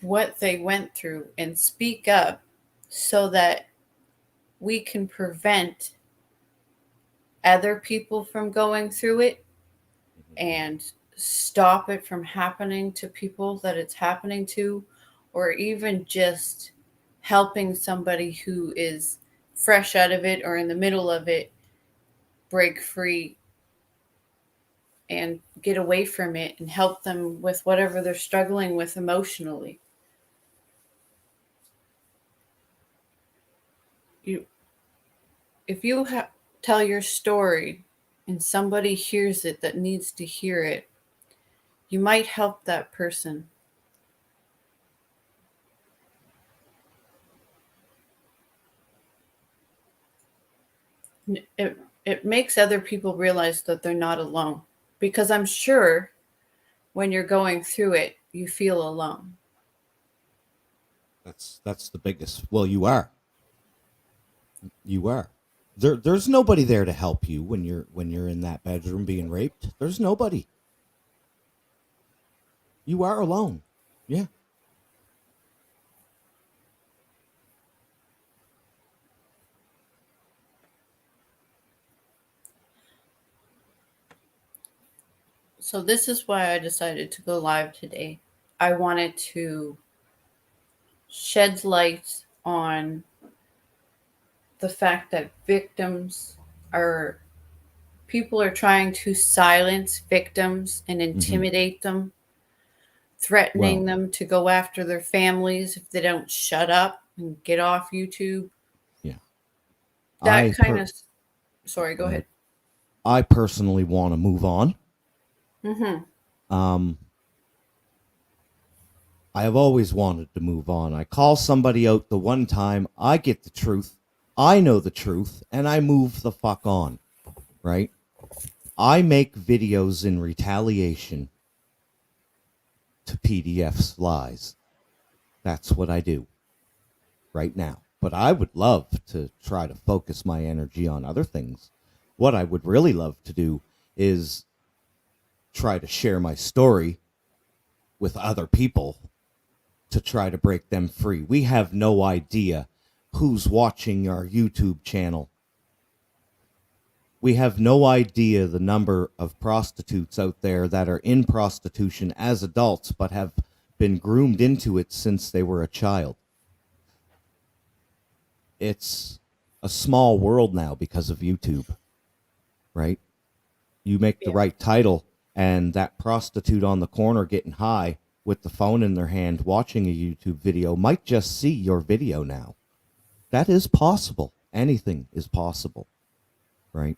[SPEAKER 1] what they went through and speak up so that we can prevent other people from going through it and stop it from happening to people that it's happening to, or even just helping somebody who is fresh out of it or in the middle of it break free and get away from it and help them with whatever they're struggling with emotionally. If you tell your story and somebody hears it that needs to hear it, you might help that person. It makes other people realize that they're not alone, because I'm sure when you're going through it, you feel alone.
[SPEAKER 2] That's the biggest. Well, you are. You are. There's nobody there to help you when you're in that bedroom being raped. There's nobody. You are alone. Yeah.
[SPEAKER 1] So this is why I decided to go live today. I wanted to shed light on the fact that people are trying to silence victims and intimidate them, threatening them to go after their families if they don't shut up and get off YouTube.
[SPEAKER 2] Yeah.
[SPEAKER 1] That kind of. Sorry, go ahead.
[SPEAKER 2] I personally want to move on.
[SPEAKER 1] Mm-hmm.
[SPEAKER 2] I have always wanted to move on. I call somebody out the one time, I get the truth, I know the truth, and I move the fuck on, right? I make videos in retaliation to PDF's lies. That's what I do right now. But I would love to try to focus my energy on other things. What I would really love to do is try to share my story with other people to try to break them free. We have no idea who's watching our YouTube channel. We have no idea the number of prostitutes out there that are in prostitution as adults but have been groomed into it since they were a child. It's a small world now because of YouTube, right? You make the right title, and that prostitute on the corner getting high with the phone in their hand watching a YouTube video might just see your video now. That is possible. Anything is possible, right?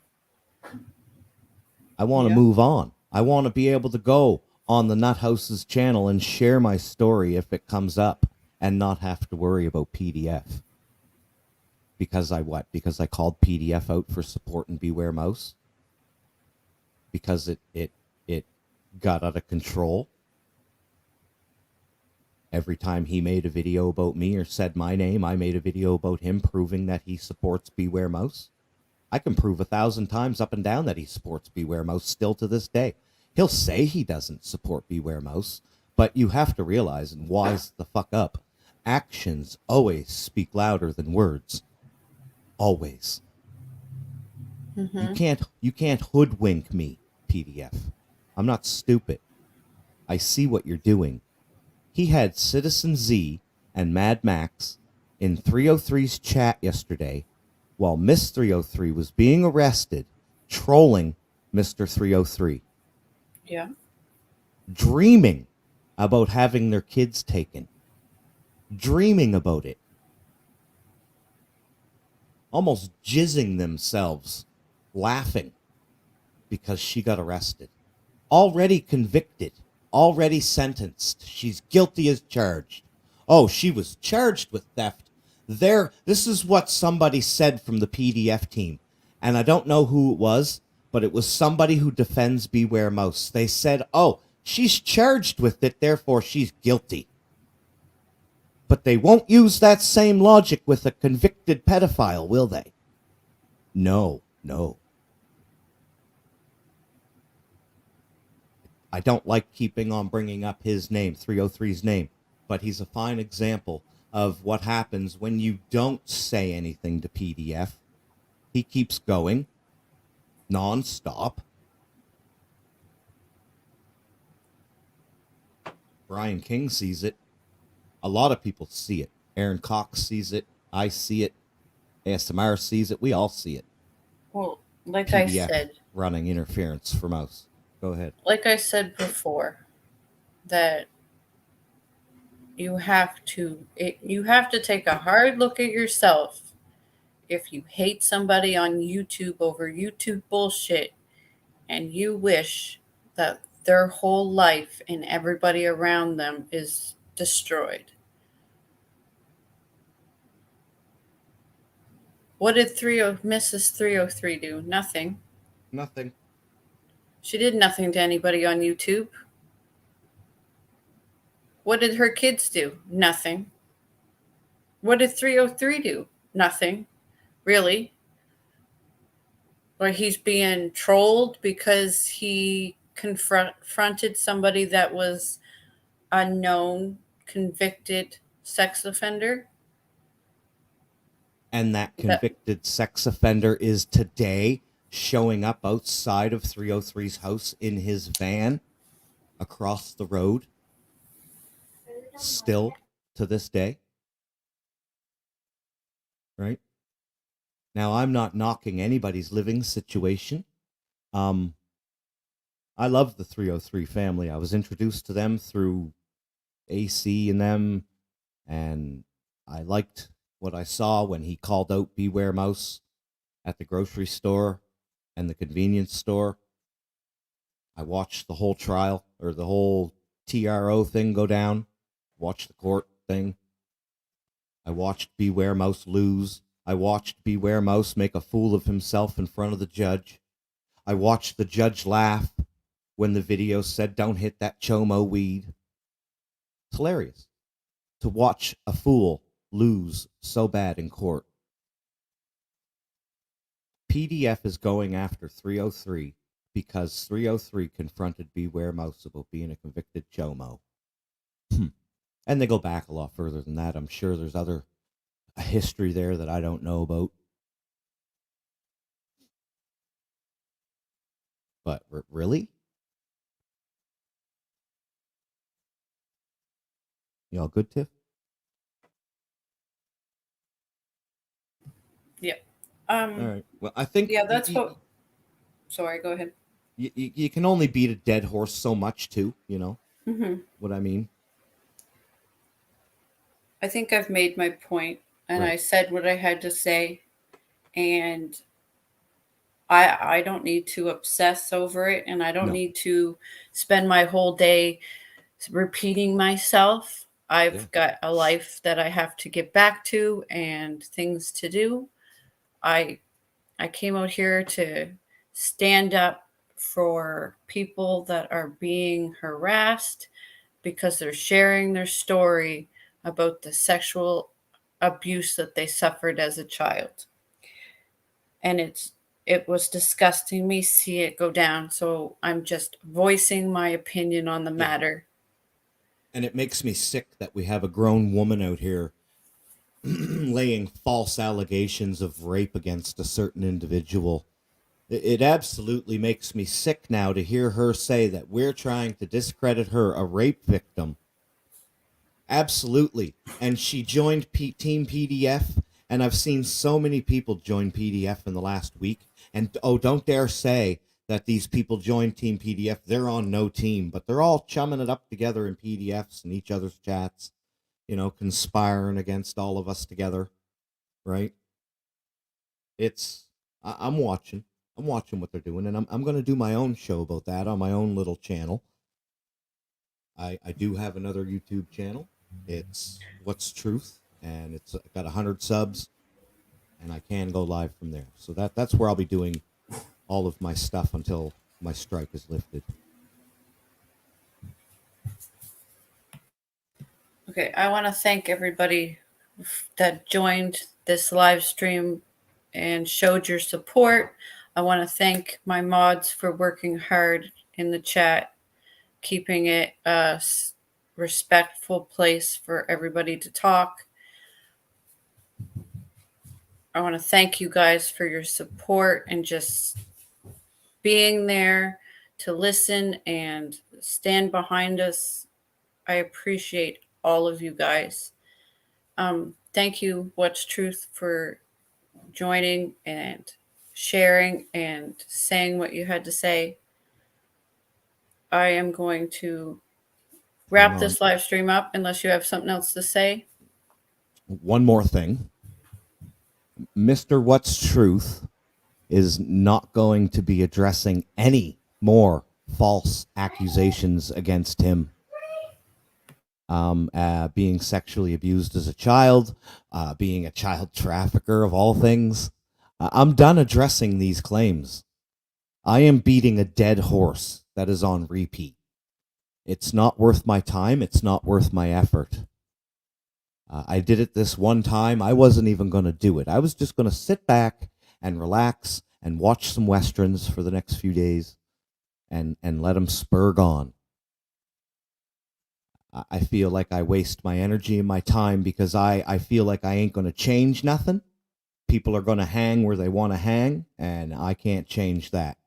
[SPEAKER 2] I want to move on. I want to be able to go on the Nut House's channel and share my story if it comes up and not have to worry about PDF. Because I what? Because I called PDF out for support and Beware Mouse? Because it got out of control? Every time he made a video about me or said my name, I made a video about him proving that he supports Beware Mouse? I can prove 1,000 times up and down that he supports Beware Mouse still to this day. He'll say he doesn't support Beware Mouse, but you have to realize and wise the fuck up. Actions always speak louder than words. Always.
[SPEAKER 1] Mm-hmm.
[SPEAKER 2] You can't hoodwink me, PDF. I'm not stupid. I see what you're doing. He had Citizen Z and Mad Max in 303's chat yesterday while Miss 303 was being arrested, trolling Mr. 303.
[SPEAKER 1] Yeah.
[SPEAKER 2] Dreaming about having their kids taken. dreaming about it, almost jizzing themselves, laughing because she got arrested. Already convicted, already sentenced. She's guilty as charged. Oh, she was charged with theft. This is what somebody said from the PDF team. And I don't know who it was, but it was somebody who defends Beware Mouse. They said, oh, she's charged with it, therefore she's guilty. But they won't use that same logic with a convicted pedophile, will they? No. I don't like keeping on bringing up his name, 303's name, but he's a fine example of what happens when you don't say anything to PDF. He keeps going non-stop. Brian King sees it. A lot of people see it. Aaron Cox sees it. I see it. ASMR sees it. We all see it.
[SPEAKER 1] Well, like I
[SPEAKER 2] PDF
[SPEAKER 1] said,
[SPEAKER 2] running interference for Mouse. Go ahead.
[SPEAKER 1] like I said before, that you have to take a hard look at yourself if you hate somebody on YouTube over YouTube bullshit and you wish that their whole life and everybody around them is destroyed. What did Mrs. 303 do? Nothing.
[SPEAKER 2] Nothing.
[SPEAKER 1] She did nothing to anybody on YouTube. What did her kids do? Nothing. What did 303 do? Nothing. Really? Or he's being trolled because he confronted somebody that was a known convicted sex offender.
[SPEAKER 2] And that convicted sex offender is today showing up outside of 303's house in his van across the road. Still to this day. Right? Now, I'm not knocking anybody's living situation. I love the 303 family. I was introduced to them through AC and them, and I liked what I saw when he called out Beware Mouse at the grocery store and the convenience store. I watched the whole trial, or the whole TRO thing go down, watched the court thing. I watched Beware Mouse lose. I watched Beware Mouse make a fool of himself in front of the judge. I watched the judge laugh when the video said, "Don't hit that chomo weed." It's hilarious to watch a fool lose so bad in court. PDF is going after 303 because 303 confronted Beware Mouse about being a convicted chomo. And they go back a lot further than that. I'm sure there's other history there that I don't know about. But really? You all good, Tiff?
[SPEAKER 1] Yep.
[SPEAKER 2] All right. Well, I think...
[SPEAKER 1] Yeah, that's what... Sorry, go ahead.
[SPEAKER 2] You can only beat a dead horse so much, too, you know?
[SPEAKER 1] Mm-hmm.
[SPEAKER 2] What I mean?
[SPEAKER 1] I think I've made my point, and
[SPEAKER 2] Right.
[SPEAKER 1] I said what I had to say, and I don't need to obsess over it, and I don't need to spend my whole day repeating myself. I've got a life that I have to get back to and things to do. I came out here to stand up for people that are being harassed because they're sharing their story about the sexual abuse that they suffered as a child. And it was disgusting me see it go down. So I'm just voicing my opinion on the matter.
[SPEAKER 2] And it makes me sick that we have a grown woman out here laying false allegations of rape against a certain individual. It absolutely makes me sick now to hear her say that we're trying to discredit her, a rape victim. Absolutely. And she joined Team PDF, and I've seen so many people join PDF in the last week. And don't dare say that these people joined Team PDF. They're on no team, but they're all chumming it up together in PDFs and each other's chats. conspiring against all of us together, right? I'm watching. I'm watching what they're doing, and I'm going to do my own show about that on my own little channel. I do have another YouTube channel. It's What's Truth, and it's got 100 subs, and I can go live from there. So that's where I'll be doing all of my stuff until my strike is lifted.
[SPEAKER 1] Okay, I want to thank everybody that joined this live stream and showed your support. I want to thank my mods for working hard in the chat, keeping it a respectful place for everybody to talk. I want to thank you guys for your support and just being there to listen and stand behind us. I appreciate all of you guys. Thank you, What's Truth, for joining and sharing and saying what you had to say. I am going to wrap this live stream up unless you have something else to say.
[SPEAKER 2] One more thing. Mr. What's Truth is not going to be addressing any more false accusations against him. Being sexually abused as a child, being a child trafficker of all things. I'm done addressing these claims. I am beating a dead horse that is on repeat. It's not worth my time. It's not worth my effort. I did it this one time. I wasn't even going to do it. I was just going to sit back and relax and watch some Westerns for the next few days and let them spurg on. I feel like I waste my energy and my time because I feel like I ain't going to change nothing. People are going to hang where they want to hang, and I can't change that.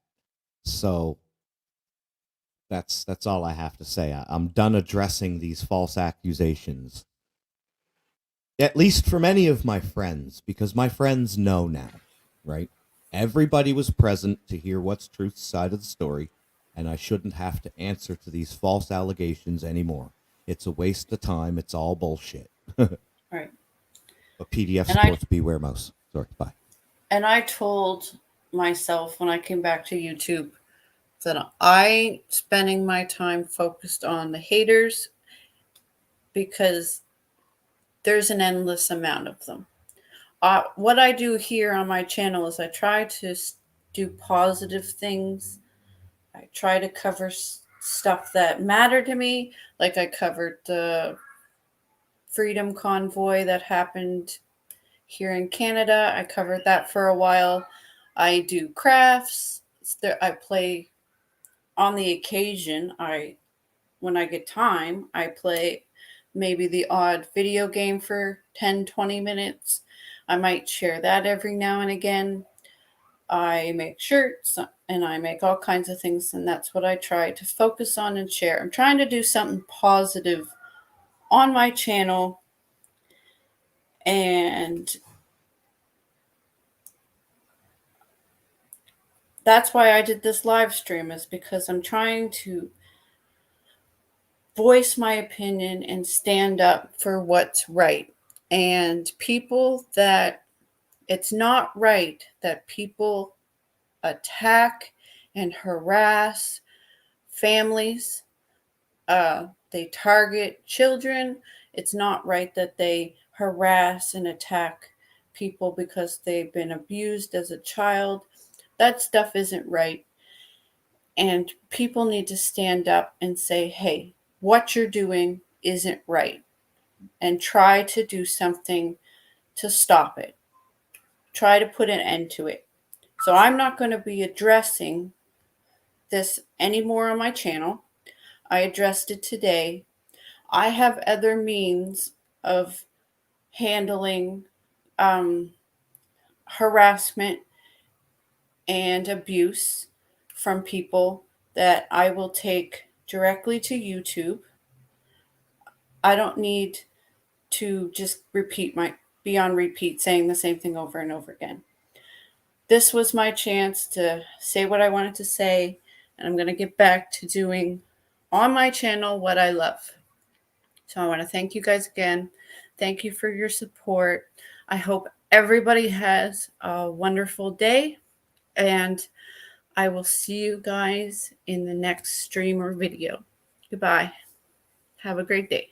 [SPEAKER 2] So that's all I have to say. I'm done addressing these false accusations. At least from any of my friends, because my friends know now, right? Everybody was present to hear What's Truth's side of the story, and I shouldn't have to answer to these false allegations anymore. It's a waste of time. It's all bullshit.
[SPEAKER 1] Right.
[SPEAKER 2] But PDF supports Beware Mouse. Sorry, bye.
[SPEAKER 1] And I told myself when I came back to YouTube that I ain't spending my time focused on the haters because there's an endless amount of them. What I do here on my channel is I try to do positive things. I try to cover stuff that matter to me. Like I covered the Freedom Convoy that happened here in Canada. I covered that for a while. I do crafts. I play on the occasion. When I get time, I play maybe the odd video game for 10, 20 minutes. I might share that every now and again. I make shirts and I make all kinds of things, and that's what I try to focus on and share. I'm trying to do something positive on my channel, and that's why I did this live stream, is because I'm trying to voice my opinion and stand up for what's right. And people that it's not right that people attack and harass families. They target children. It's not right that they harass and attack people because they've been abused as a child. That stuff isn't right. And people need to stand up and say, hey, what you're doing isn't right. And try to do something to stop it. Try to put an end to it. So I'm not going to be addressing this anymore on my channel. I addressed it today. I have other means of handling harassment and abuse from people that I will take directly to YouTube. I don't need to just be on repeat saying the same thing over and over again. This was my chance to say what I wanted to say, and I'm going to get back to doing on my channel what I love. So I want to thank you guys again. Thank you for your support. I hope everybody has a wonderful day, and I will see you guys in the next stream or video. Goodbye. Have a great day.